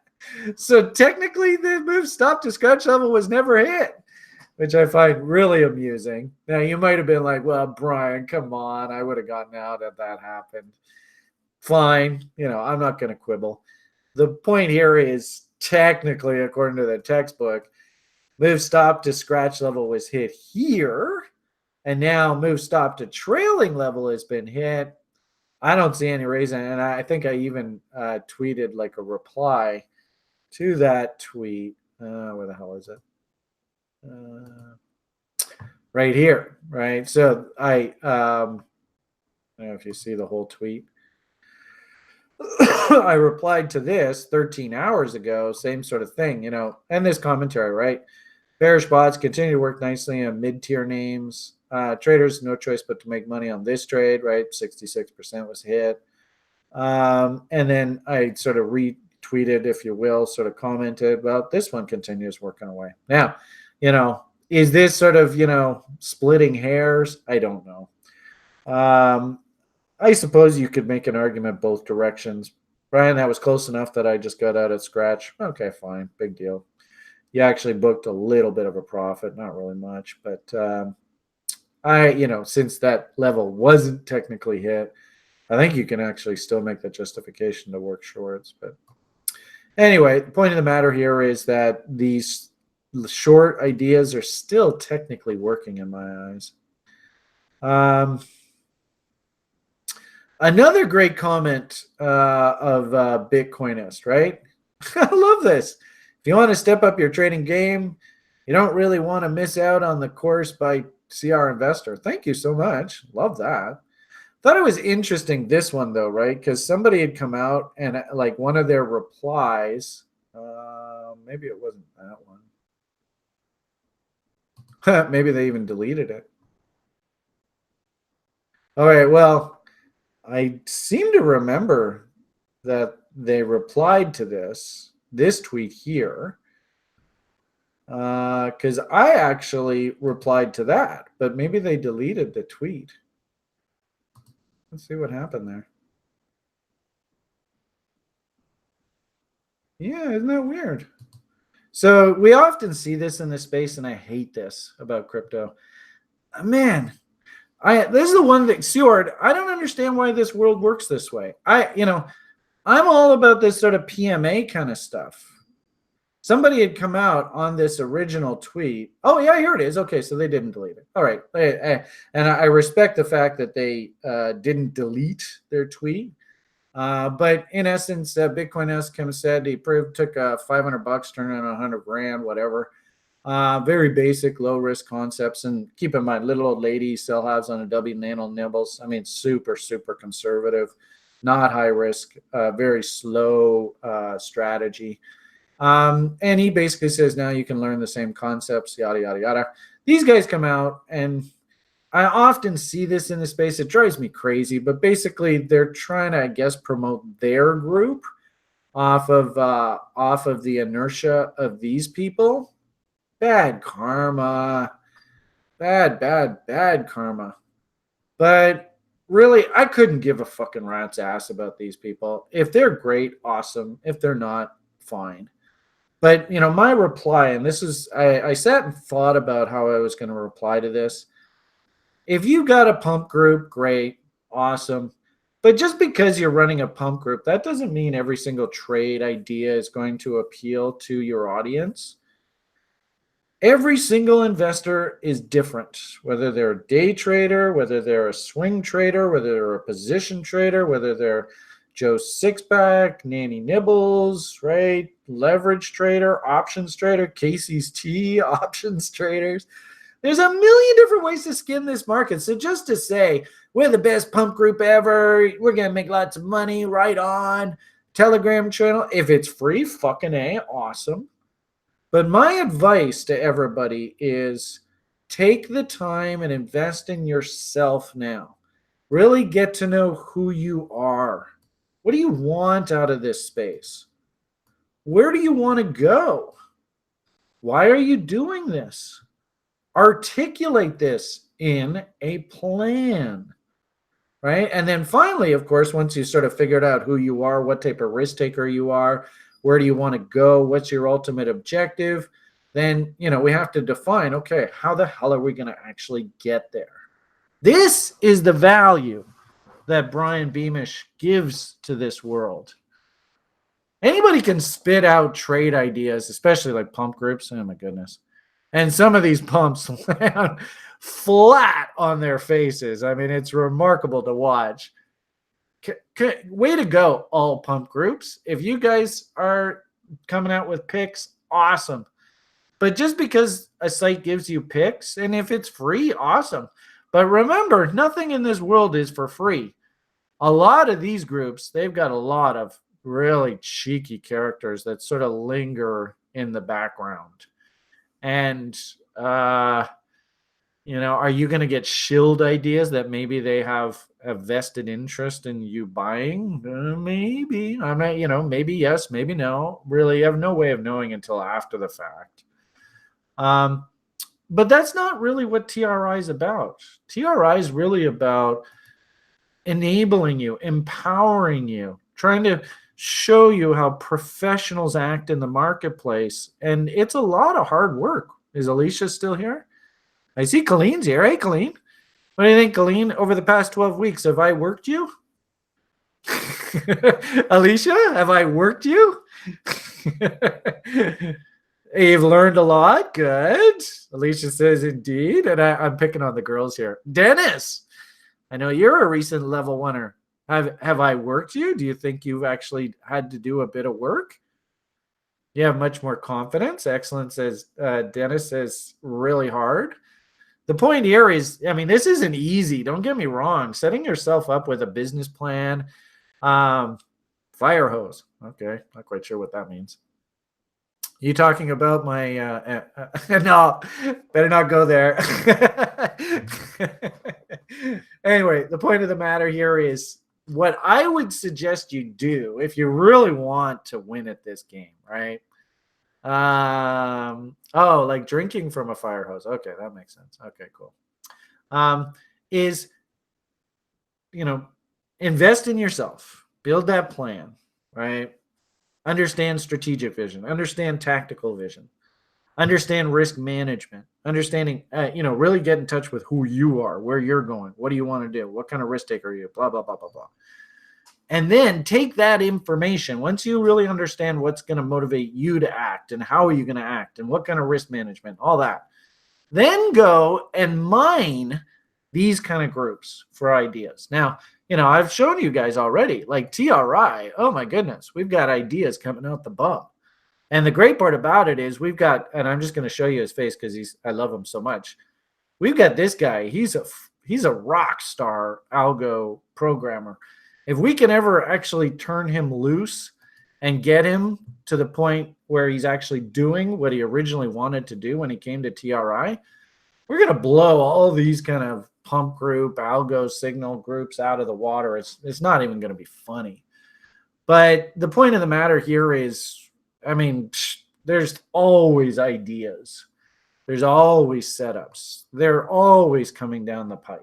So technically the move stop to scratch level was never hit, which I find really amusing. Now, you might have been like, well, Brian, come on. I would have gotten out if that happened. Fine. I'm not going to quibble. The point here is, technically, according to the textbook, move stop to scratch level was hit here. And now move stop to trailing level has been hit. I don't see any reason. And I think I even tweeted like a reply to that tweet. Where the hell is it? Right here, right? So I don't know if you see the whole tweet. I replied to this 13 hours ago, same sort of thing, and this commentary, right? Bearish bots continue to work nicely on mid-tier names. Traders, no choice but to make money on this trade, right? 66% was hit. And then I sort of retweeted, if you will, sort of commented, well, this one continues working away. Now, is this sort of, splitting hairs? I don't know. I suppose you could make an argument both directions. Brian, that was close enough that I just got out at scratch. Okay, fine. Big deal. you actually booked a little bit of a profit, not really much, but since that level wasn't technically hit, I think you can actually still make the justification to work shorts. But anyway, the point of the matter here is that these short ideas are still technically working in my eyes. Another great comment of Bitcoinist, right? I love this. If you want to step up your trading game, you don't really want to miss out on the course by CR Investor. Thank you so much. Love that. Thought it was interesting, this one, though, right? Because somebody had come out and like one of their replies, maybe it wasn't that one. Maybe they even deleted it. All right, well, I seem to remember that they replied to this tweet here, because I actually replied to that, but maybe they deleted the tweet. Let's see what happened there. Yeah, isn't that weird? So we often see this in the space, and I hate this about crypto. Man, this is the one that, Seward, I don't understand why this world works this way. I'm all about this sort of PMA kind of stuff. Somebody had come out on this original tweet. Oh, yeah, here it is. Okay, so they didn't delete it. All right. And I respect the fact that they didn't delete their tweet. But in essence, Bitcoin said he took $500, turned it into 100 grand, whatever. Very basic, low risk concepts. And keep in mind, little old lady still has on a W nano nibbles. I mean, super, super conservative, not high risk, very slow strategy. And he basically says, now you can learn the same concepts, yada, yada, yada. These guys come out, and I often see this in the space. It drives me crazy, but basically they're trying to, I guess, promote their group off of the inertia of these people. Bad karma. Bad karma. But really, I couldn't give a fucking rat's ass about these people. If they're great, awesome. If they're not, fine. But, my reply, and this is, I sat and thought about how I was going to reply to this. If you got a pump group, great, awesome. But just because you're running a pump group, that doesn't mean every single trade idea is going to appeal to your audience. Every single investor is different, whether they're a day trader, whether they're a swing trader, whether they're a position trader, whether they're Joe Sixpack, Nanny Nibbles, right? Leverage trader, options trader, Casey's Tea, options traders. There's a million different ways to skin this market. So just to say, we're the best pump group ever, we're going to make lots of money, right on, Telegram channel. If it's free, fucking A, awesome. But my advice to everybody is take the time and invest in yourself now. Really get to know who you are. What do you want out of this space? Where do you want to go? Why are you doing this? Articulate this in a plan, right? And then finally, of course, once you sort of figured out who you are, what type of risk taker you are, where do you want to go, what's your ultimate objective, then, we have to define, okay, how the hell are we going to actually get there? This is the value that Brian Beamish gives to this world. Anybody can spit out trade ideas, especially like pump groups. Oh my goodness. And some of these pumps land flat on their faces. I mean, it's remarkable to watch. Way to go, all pump groups. If you guys are coming out with picks, awesome. But just because a site gives you picks, and if it's free, awesome. But remember, nothing in this world is for free. A lot of these groups, they've got a lot of really cheeky characters that sort of linger in the background. And, are you going to get shilled ideas that maybe they have a vested interest in you buying? Maybe. I mean, maybe yes, maybe no. Really, you have no way of knowing until after the fact. But that's not really what TRI is about. TRI is really about enabling you, empowering you, trying to show you how professionals act in the marketplace. And it's a lot of hard work. Is Alicia still here? I see Colleen's here. Hey, Colleen. What do you think, Colleen? Over the past 12 weeks, have I worked you? Alicia, have I worked you? You've learned a lot. Good. Alicia says, indeed. And I'm picking on the girls here. Dennis, I know you're a recent level oneer. Have I worked you? Do you think you've actually had to do a bit of work? You have much more confidence. Excellent, says Dennis, says really hard. The point here is, I mean, this isn't easy. Don't get me wrong. Setting yourself up with a business plan, fire hose. Okay, not quite sure what that means. You talking about my no, better not go there. Anyway, the point of the matter here is what I would suggest you do if you really want to win at this game, right? Oh, like drinking from a fire hose. Okay, that makes sense. Okay, cool. Is, you know, invest in yourself, build that plan, right? Understand strategic vision, understand tactical vision, understand risk management, understanding, really get in touch with who you are, where you're going, what do you want to do, what kind of risk taker are you, blah, blah, blah, blah, blah. And then take that information, once you really understand what's going to motivate you to act and how are you going to act and what kind of risk management, all that, then go and mine these kind of groups for ideas. Now, I've shown you guys already, like TRI, oh my goodness, we've got ideas coming out the bum. And the great part about it is we've got, and I'm just going to show you his face because I love him so much. We've got this guy. He's a rock star algo programmer. If we can ever actually turn him loose and get him to the point where he's actually doing what he originally wanted to do when he came to TRI, we're going to blow all these kind of pump group, algo signal groups out of the water. It's not even going to be funny. But the point of the matter here is, there's always ideas. There's always setups. They're always coming down the pike.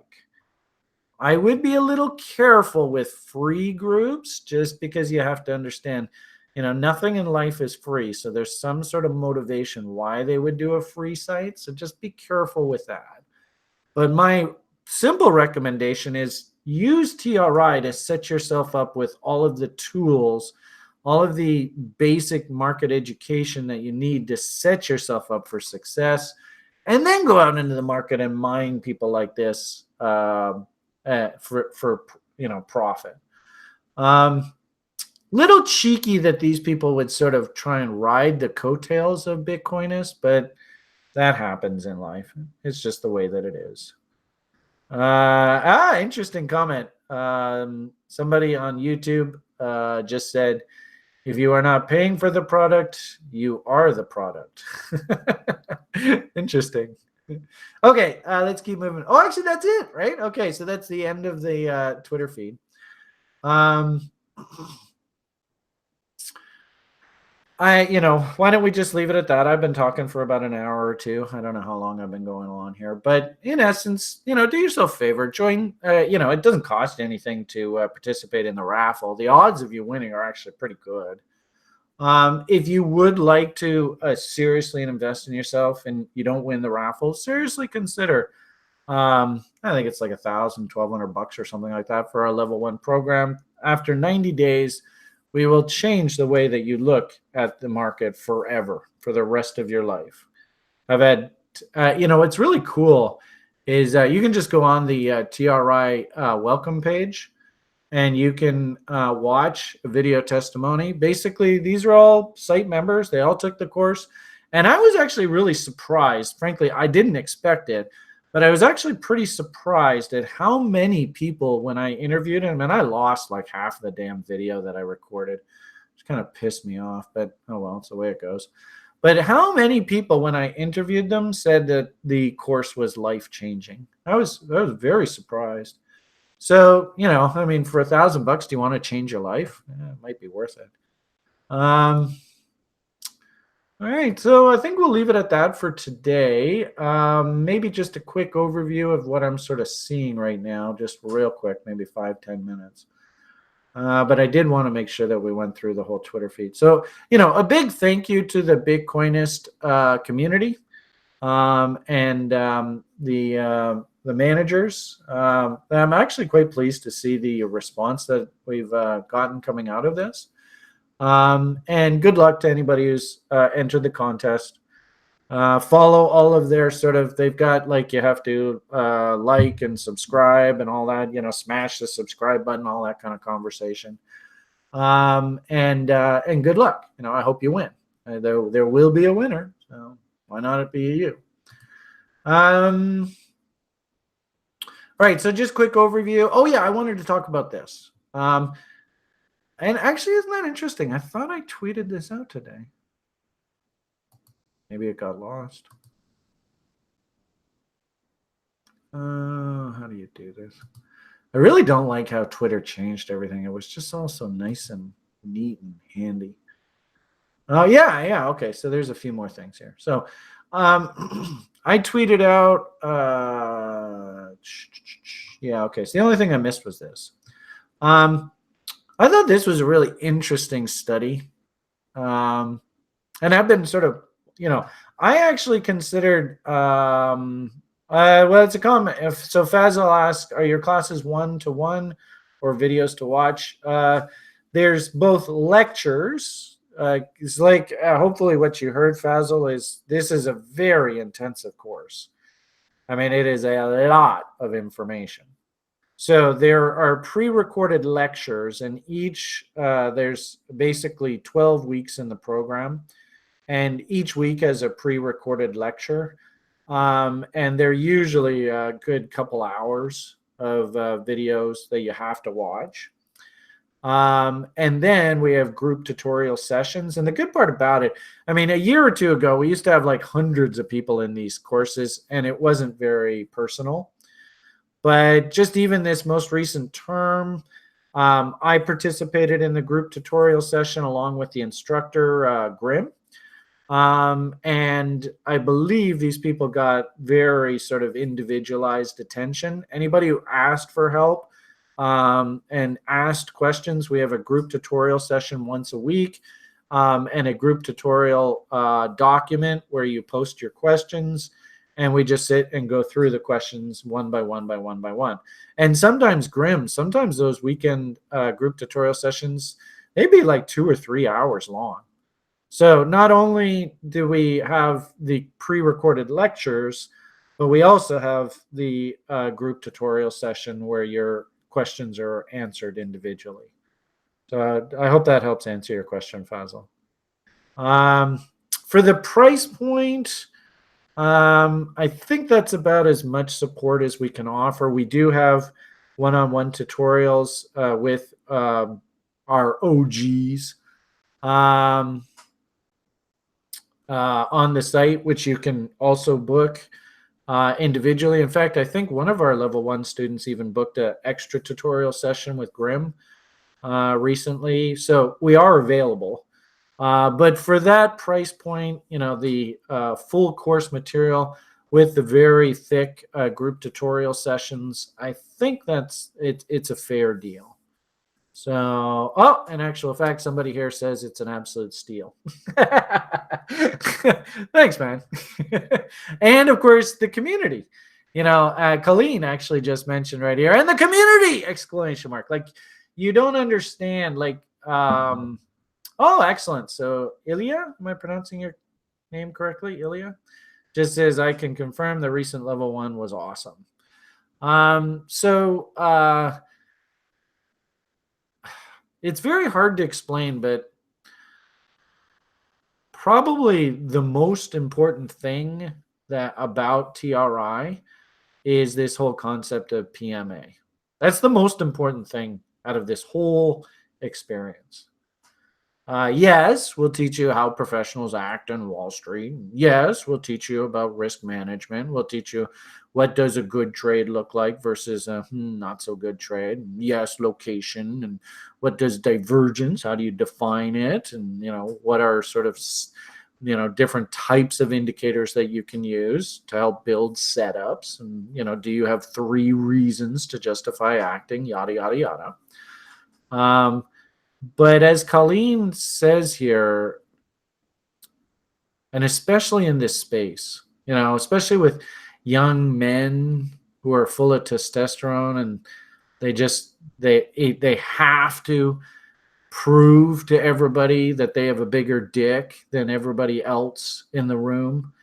I would be a little careful with free groups just because you have to understand, nothing in life is free. So there's some sort of motivation why they would do a free site. So just be careful with that. But my simple recommendation is use TRI to set yourself up with all of the tools, all of the basic market education that you need to set yourself up for success, and then go out into the market and mine people like this for profit. Little cheeky that these people would sort of try and ride the coattails of Bitcoinists, but that happens in life. It's just the way that it is. Interesting comment. Somebody on YouTube just said, if you are not paying for the product, you are the product. Interesting. Okay, let's keep moving. Oh, actually, that's it, right? Okay, so that's the end of the Twitter feed. Why don't we just leave it at that? I've been talking for about an hour or two. I don't know how long I've been going on here, but in essence, do yourself a favor. Join, it doesn't cost anything to participate in the raffle. The odds of you winning are actually pretty good. If you would like to seriously invest in yourself and you don't win the raffle, seriously consider, I think it's like $1,000, $1,200 or something like that for our level 1 program. After 90 days, we will change the way that you look at the market forever, for the rest of your life. I've had, what's really cool is you can just go on the TRI welcome page and you can watch a video testimony. Basically, these are all site members. They all took the course. And I was actually really surprised. Frankly, I didn't expect it. But I was actually pretty surprised at how many people, when I interviewed him, and I lost like half the damn video that I recorded, which kind of pissed me off, but oh well, it's the way it goes. But how many people, when I interviewed them, said that the course was life-changing? I was very surprised. So, for $1,000, do you want to change your life? It might be worth it. All right, so I think we'll leave it at that for today. Maybe just a quick overview of what I'm sort of seeing right now, just real quick, maybe 5-10 minutes. But I did want to make sure that we went through the whole Twitter feed. So, a big thank you to the Bitcoinist community and the managers. I'm actually quite pleased to see the response that we've gotten coming out of this. And good luck to anybody who's entered the contest. Follow all of their they've got you have to like and subscribe and all that, smash the subscribe button, all that kind of conversation. And good luck. I hope you win. There will be a winner. So why not it be you? All right. So just quick overview. Oh yeah, I wanted to talk about this. And actually, isn't that interesting? I thought I tweeted this out today. Maybe it got lost. How do you do this? I really don't like how Twitter changed everything. It was just all so nice and neat and handy. Oh, yeah. Okay, so there's a few more things here. So I tweeted out, yeah, okay. So the only thing I missed was this. I thought this was a really interesting study. And I've been I actually considered, well, it's a comment. So Fazil asked, are your classes 1-to-1 or videos to watch? There's both lectures. It's hopefully what you heard, Fazil, is this is a very intensive course. I mean, it is a lot of information. So there are pre-recorded lectures, and each there's basically 12 weeks in the program, and each week has a pre-recorded lecture, and they're usually a good couple hours of videos that you have to watch. And then we have group tutorial sessions. And the good part about it, I mean, a year or two ago, we used to have hundreds of people in these courses, and it wasn't very personal. But just even this most recent term, I participated in the group tutorial session along with the instructor, Grim. And I believe these people got very individualized attention. Anybody who asked for help and asked questions, we have a group tutorial session once a week and a group tutorial document where you post your questions. And we just sit and go through the questions one by one by one by one. And sometimes sometimes those weekend group tutorial sessions, they'd be 2 or 3 hours long. So not only do we have the pre-recorded lectures, but we also have the group tutorial session where your questions are answered individually. So I hope that helps answer your question, Fazil. For the price point, I think that's about as much support as we can offer. We do have one-on-one tutorials with our OGs on the site, which you can also book individually. In fact, I think one of our level 1 students even booked an extra tutorial session with Grim recently. So we are available. But for that price point, the full course material with the very thick group tutorial sessions, I think it's a fair deal. So, in actual fact, somebody here says it's an absolute steal. Thanks, man. And of course, the community. Colleen actually just mentioned right here, and the community! Exclamation mark. You don't understand, oh, excellent. So Ilya, am I pronouncing your name correctly? Ilya just says, I can confirm the recent level 1 was awesome. It's very hard to explain, but probably the most important thing about TRI is this whole concept of PMA. That's the most important thing out of this whole experience. Yes, we'll teach you how professionals act on Wall Street. Yes, we'll teach you about risk management. We'll teach you what does a good trade look like versus a not so good trade. Yes, location, and what does divergence, how do you define it? And, what are different types of indicators that you can use to help build setups? And, do you have 3 reasons to justify acting, yada, yada, yada. But as Colleen says here, and especially in this space, especially with young men who are full of testosterone, and they have to prove to everybody that they have a bigger dick than everybody else in the room.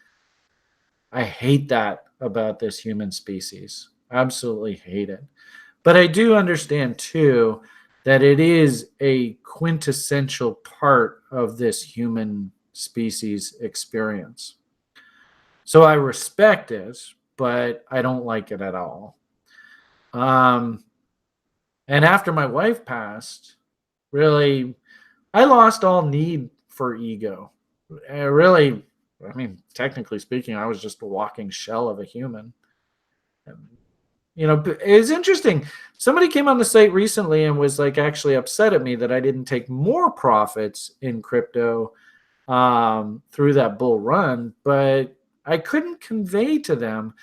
I hate that about this human species. Absolutely hate it. But I do understand too that it is a quintessential part of this human species experience. So I respect it, but I don't like it at all. And after my wife passed, really, I lost all need for ego. Technically speaking, I was just a walking shell of a human. It's interesting. Somebody came on the site recently and was like actually upset at me that I didn't take more profits in crypto through that bull run, but I couldn't convey to them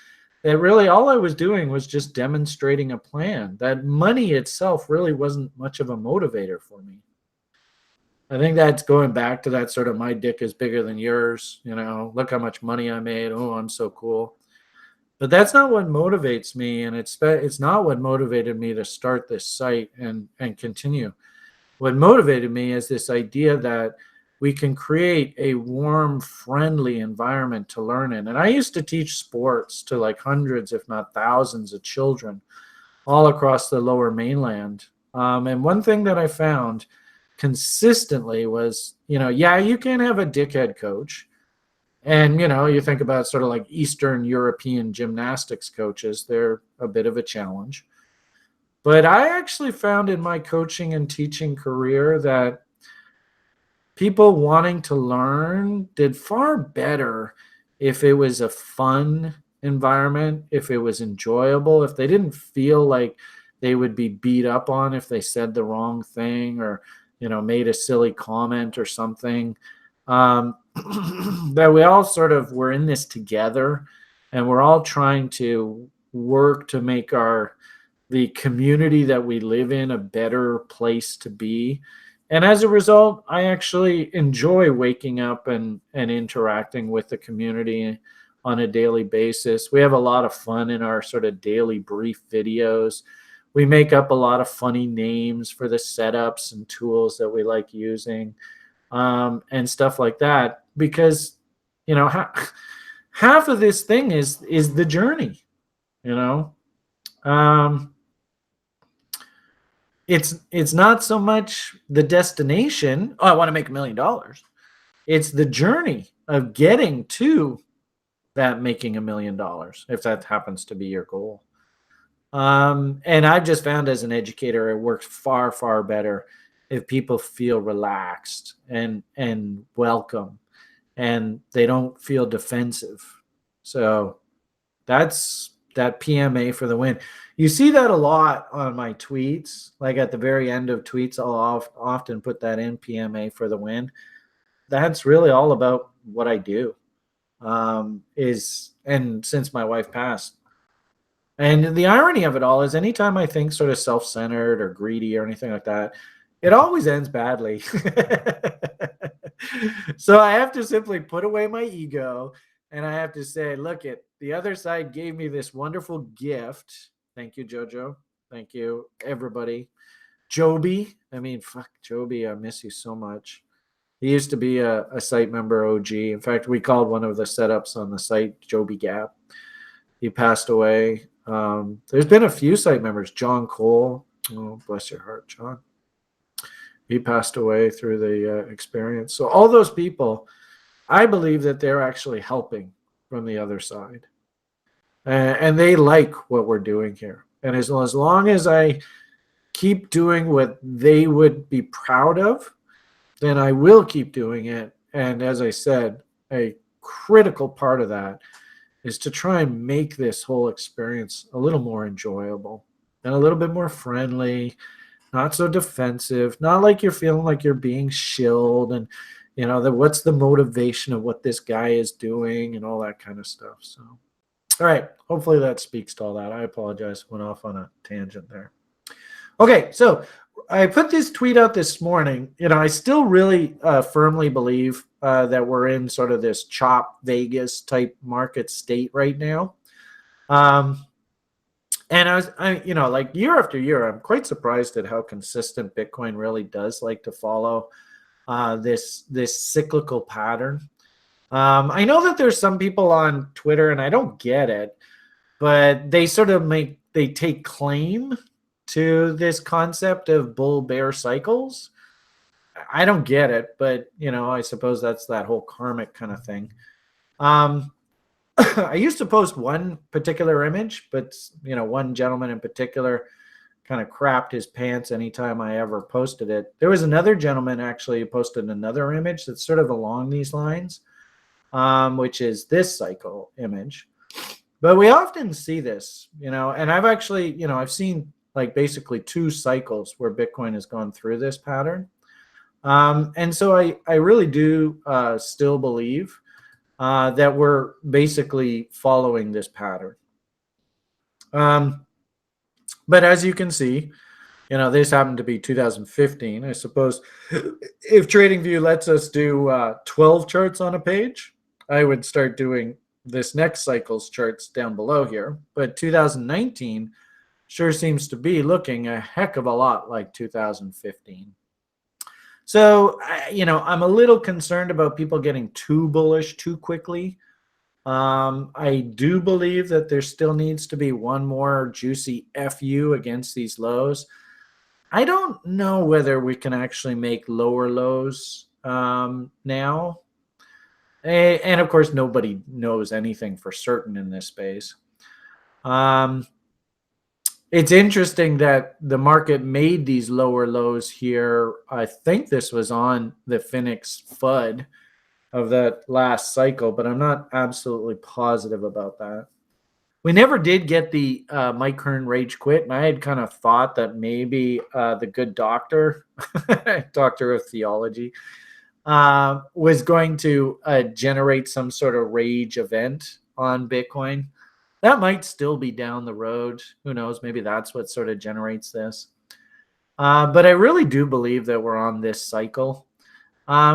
that really all I was doing was just demonstrating a plan. That money itself really wasn't much of a motivator for me. I think that's going back to that sort of my dick is bigger than yours. Look how much money I made. Oh, I'm so cool. But that's not what motivates me, and it's not what motivated me to start this site and continue. What motivated me is this idea that we can create a warm, friendly environment to learn in. And I used to teach sports to like hundreds, if not thousands, of children all across the lower mainland. And one thing that I found consistently was, you can have a dickhead coach. And, you think about sort of like Eastern European gymnastics coaches, they're a bit of a challenge. But I actually found in my coaching and teaching career that people wanting to learn did far better if it was a fun environment, if it was enjoyable, if they didn't feel like they would be beat up on if they said the wrong thing or, made a silly comment or something. That we all sort of were in this together, and we're all trying to work to make the community that we live in a better place to be. And as a result, I actually enjoy waking up and interacting with the community on a daily basis. We have a lot of fun in our sort of daily brief videos. We make up a lot of funny names for the setups and tools that we like using, and stuff like that, because half of this thing is the journey. It's not so much the destination. Oh, I want to make $1 million. It's the journey of getting to that making $1 million, if that happens to be your goal. And I've just found as an educator, it works far, far better if people feel relaxed and welcome, and they don't feel defensive. So that's that PMA for the win. You see that a lot on my tweets. Like at the very end of tweets, I'll often put that in, PMA for the win. That's really all about what I do. And since my wife passed. And the irony of it all is anytime I think sort of self-centered or greedy or anything like that, it always ends badly. So I have to simply put away my ego, and I have to say, look, the other side gave me this wonderful gift. Thank you, Jojo. Thank you, everybody. Joby. Fuck, Joby, I miss you so much. He used to be a site member OG. In fact, we called one of the setups on the site Joby Gap. He passed away. There's been a few site members. John Cole. Oh, bless your heart, John. He passed away through the experience. So all those people, I believe that they're actually helping from the other side. And they like what we're doing here. And as long as I keep doing what they would be proud of, then I will keep doing it. And as I said, a critical part of that is to try and make this whole experience a little more enjoyable and a little bit more friendly, not so defensive, not like you're feeling like you're being shilled and, what's the motivation of what this guy is doing and all that kind of stuff. So, all right, hopefully that speaks to all that. I apologize, went off on a tangent there. Okay, so I put this tweet out this morning. I still really firmly believe that we're in sort of this chop Vegas type market state right now. And like year after year, I'm quite surprised at how consistent Bitcoin really does like to follow this cyclical pattern. I know that there's some people on Twitter, and I don't get it, but they sort of take claim to this concept of bull bear cycles. I don't get it, but I suppose that's that whole karmic kind of thing. I used to post one particular image, but one gentleman in particular kind of crapped his pants anytime I ever posted it. There was another gentleman actually who posted another image that's sort of along these lines, which is this cycle image. But we often see this, and I've actually, I've seen like basically 2 cycles where Bitcoin has gone through this pattern. And so I really do still believe that we're basically following this pattern. But as you can see, this happened to be 2015. I suppose if TradingView lets us do 12 charts on a page, I would start doing this next cycle's charts down below here. But 2019 sure seems to be looking a heck of a lot like 2015. So, I'm a little concerned about people getting too bullish too quickly. I do believe that there still needs to be one more juicy FU against these lows. I don't know whether we can actually make lower lows now. And of course, nobody knows anything for certain in this space. It's interesting that the market made these lower lows here. I think this was on the Phoenix FUD of that last cycle, but I'm not absolutely positive about that. We never did get the Mike Hearn rage quit, and I had kind of thought that maybe the good doctor, doctor of theology, was going to generate some sort of rage event on Bitcoin. That might still be down the road. Who knows? Maybe that's what sort of generates this. But I really do believe that we're on this cycle,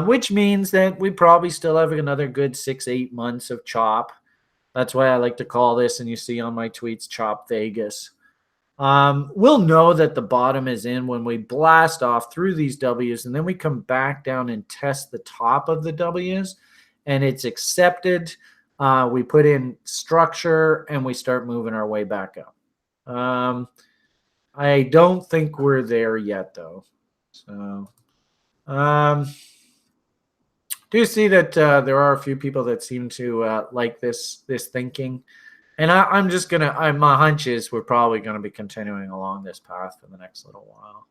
which means that we probably still have another good 6-8 months of chop. That's why I like to call this, and you see on my tweets, Chop Vegas. We'll know that the bottom is in when we blast off through these W's, and then we come back down and test the top of the W's, and it's accepted. We put in structure, and we start moving our way back up. I don't think we're there yet, though. So, do see that there are a few people that seem to like this thinking. And my hunch is we're probably going to be continuing along this path for the next little while,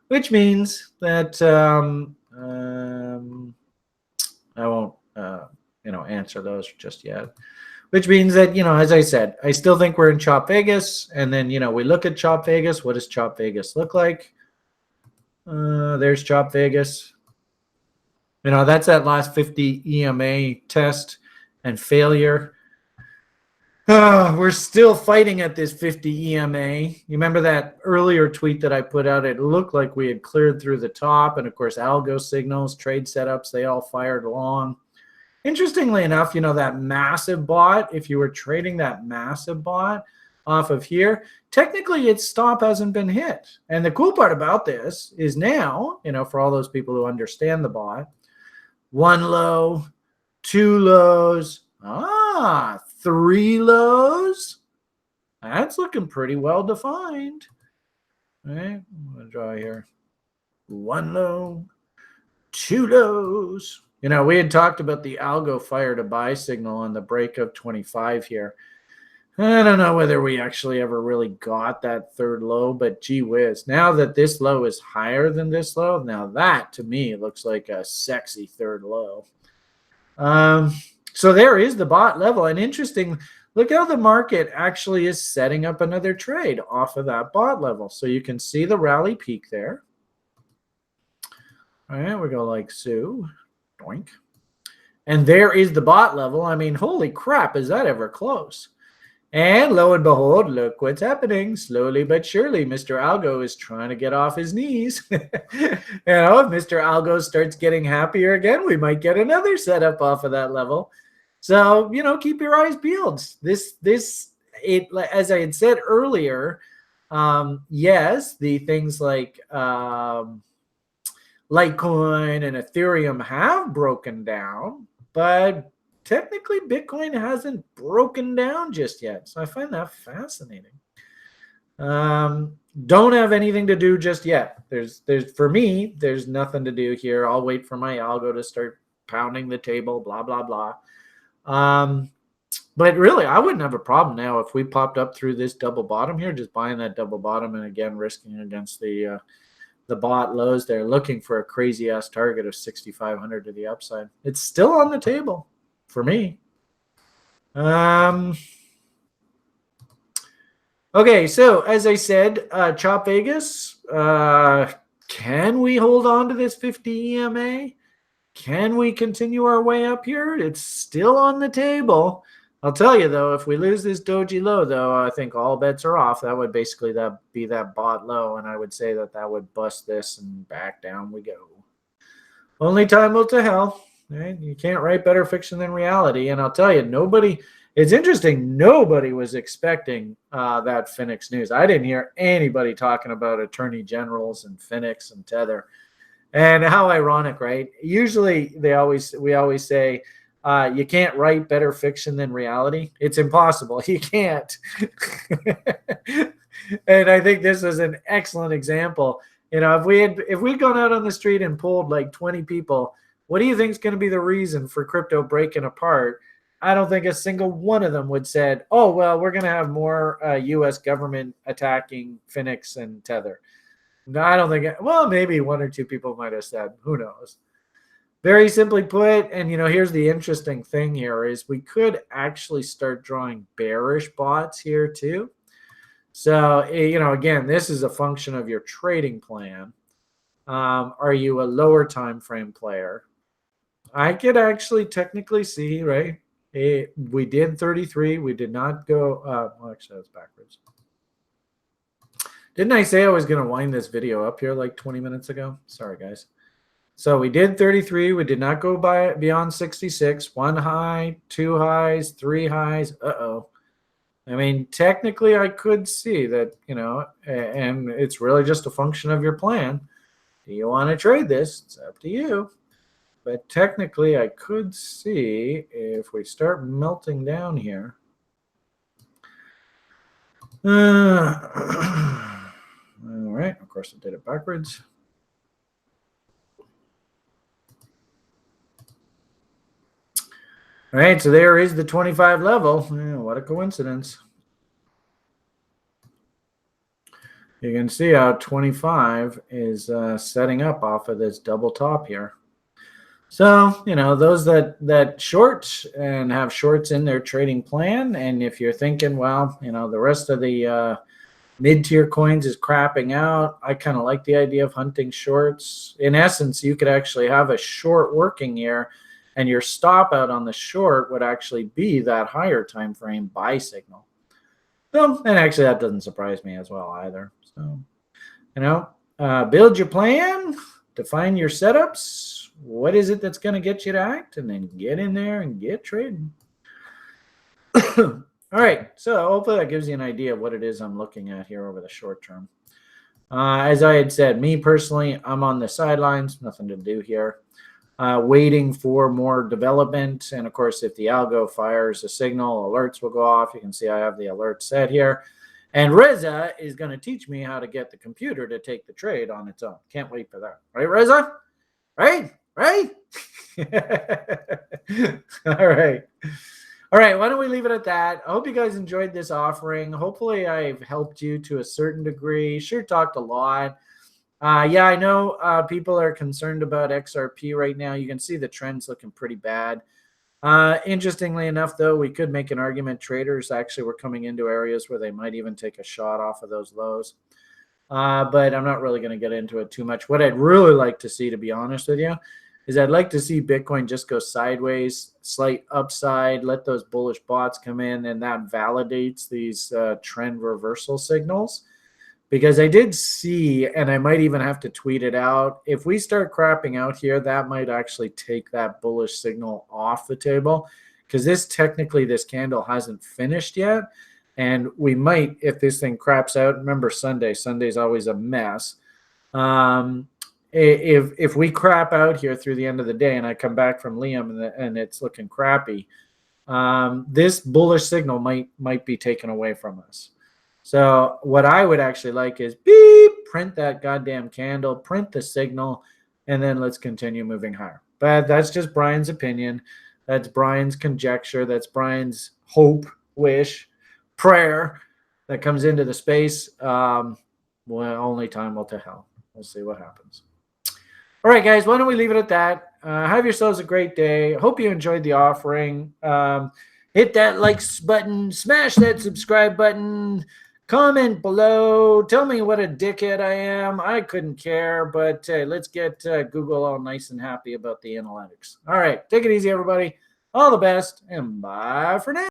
which means that I won't, answer those just yet. Which means that, as I said, I still think we're in Chop Vegas. And then, we look at Chop Vegas. What does Chop Vegas look like? There's Chop Vegas. That's that last 50 EMA test and failure. We're still fighting at this 50 EMA. You remember that earlier tweet that I put out? It looked like we had cleared through the top. And, of course, algo signals, trade setups, they all fired along. Interestingly enough, that massive bot, if you were trading that massive bot off of here, technically its stop hasn't been hit. And the cool part about this is now, for all those people who understand the bot, 1 low, 2 lows, 3 lows. That's looking pretty well defined. All right, I'm going to draw here. 1 low, 2 lows. We had talked about the algo fire to buy signal on the break of 25 here. I don't know whether we actually ever really got that 3rd low, but gee whiz. Now that this low is higher than this low, now that to me looks like a sexy 3rd low. So there is the bot level. And interesting, look how the market actually is setting up another trade off of that bot level. So you can see the rally peak there. All right, we go like so. And there is the bot level. I mean, holy crap, is that ever close? And lo and behold, look what's happening. Slowly but surely, Mr. Algo is trying to get off his knees. If Mr. Algo starts getting happier again, we might get another setup off of that level. So, keep your eyes peeled. As I had said earlier, yes, the things like Litecoin and Ethereum have broken down, but technically Bitcoin hasn't broken down just yet. So I find that fascinating. Don't have anything to do just yet. There's for me, there's nothing to do here. I'll wait for my algo to start pounding the table, blah, blah, blah. But really, I wouldn't have a problem now if we popped up through this double bottom here, just buying that double bottom and again risking against the bot lows there, looking for a crazy ass target of 6,500 to the upside. It's still on the table for me. Okay, so as I said, Chop Vegas, can we hold on to this 50 EMA? Can we continue our way up here? It's still on the table. I'll tell you, though, if we lose this doji low, though, I think all bets are off. That would basically be that bot low, and I would say that would bust this and back down we go. Only time will tell. Right? You can't write better fiction than reality. And I'll tell you, it's interesting, nobody was expecting that Phoenix news. I didn't hear anybody talking about attorney generals and Phoenix and Tether. And how ironic, right? Usually we always say, you can't write better fiction than reality. It's impossible. You can't. And I think this is an excellent example. If we'd gone out on the street and polled like 20 people, what do you think is going to be the reason for crypto breaking apart? I don't think a single one of them would said, oh, well, we're going to have more U.S. government attacking Phoenix and Tether. No, I don't think well, maybe one or two people might have said, who knows? Very simply put, and here's the interesting thing here is we could actually start drawing bearish bots here too. So, again, this is a function of your trading plan. Are you a lower time frame player? I could actually technically see, right? We did 33. We did not go. Well, actually, that's backwards. Didn't I say I was going to wind this video up here like 20 minutes ago? Sorry, guys. So we did 33. We did not go beyond 66. One high, two highs, three highs. Uh-oh. I mean, technically, I could see that, and it's really just a function of your plan. Do you want to trade this? It's up to you. But technically, I could see if we start melting down here. All right. Of course, I did it backwards. All right, so there is the 25 level. Yeah, what a coincidence. You can see how 25 is setting up off of this double top here. So, those that short and have shorts in their trading plan, and if you're thinking, well, the rest of the mid-tier coins is crapping out, I kind of like the idea of hunting shorts. In essence, you could actually have a short working here, and your stop out on the short would actually be that higher time frame buy signal. So, and actually that doesn't surprise me as well either. So, build your plan, define your setups. What is it that's going to get you to act? And then get in there and get trading. All right. So hopefully that gives you an idea of what it is I'm looking at here over the short term. As I had said, me personally, I'm on the sidelines. Nothing to do here. Waiting for more development. And of course, if the algo fires a signal, alerts will go off. You can see I have the alert set here. And Reza is going to teach me how to get the computer to take the trade on its own. Can't wait for that. Right, Reza? Right? All right. All right, why don't we leave it at that? I hope you guys enjoyed this offering. Hopefully I've helped you to a certain degree. Sure talked a lot. Yeah, I know people are concerned about XRP right now. You can see the trend's looking pretty bad. Interestingly enough, though, we could make an argument traders actually were coming into areas where they might even take a shot off of those lows. But I'm not really going to get into it too much. What I'd really like to see, to be honest with you, is I'd like to see Bitcoin just go sideways, slight upside, let those bullish bots come in, and that validates these trend reversal signals. Because I did see, and I might even have to tweet it out, if we start crapping out here, that might actually take that bullish signal off the table, because this candle hasn't finished yet. And we might, if this thing craps out, remember Sunday's always a mess. If we crap out here through the end of the day and I come back from Liam and it's looking crappy, this bullish signal might be taken away from us. So what I would actually like is print that goddamn candle, print the signal, and then let's continue moving higher. But that's just Brian's opinion. That's Brian's conjecture. That's Brian's hope, wish, prayer that comes into the space. Well, only time will tell. We'll see what happens. All right, guys, why don't we leave it at that? Have yourselves a great day. Hope you enjoyed the offering. Hit that like button, smash that subscribe button, comment below. Tell me what a dickhead I am. I couldn't care, but let's get Google all nice and happy about the analytics. All right, take it easy, everybody. All the best, and bye for now.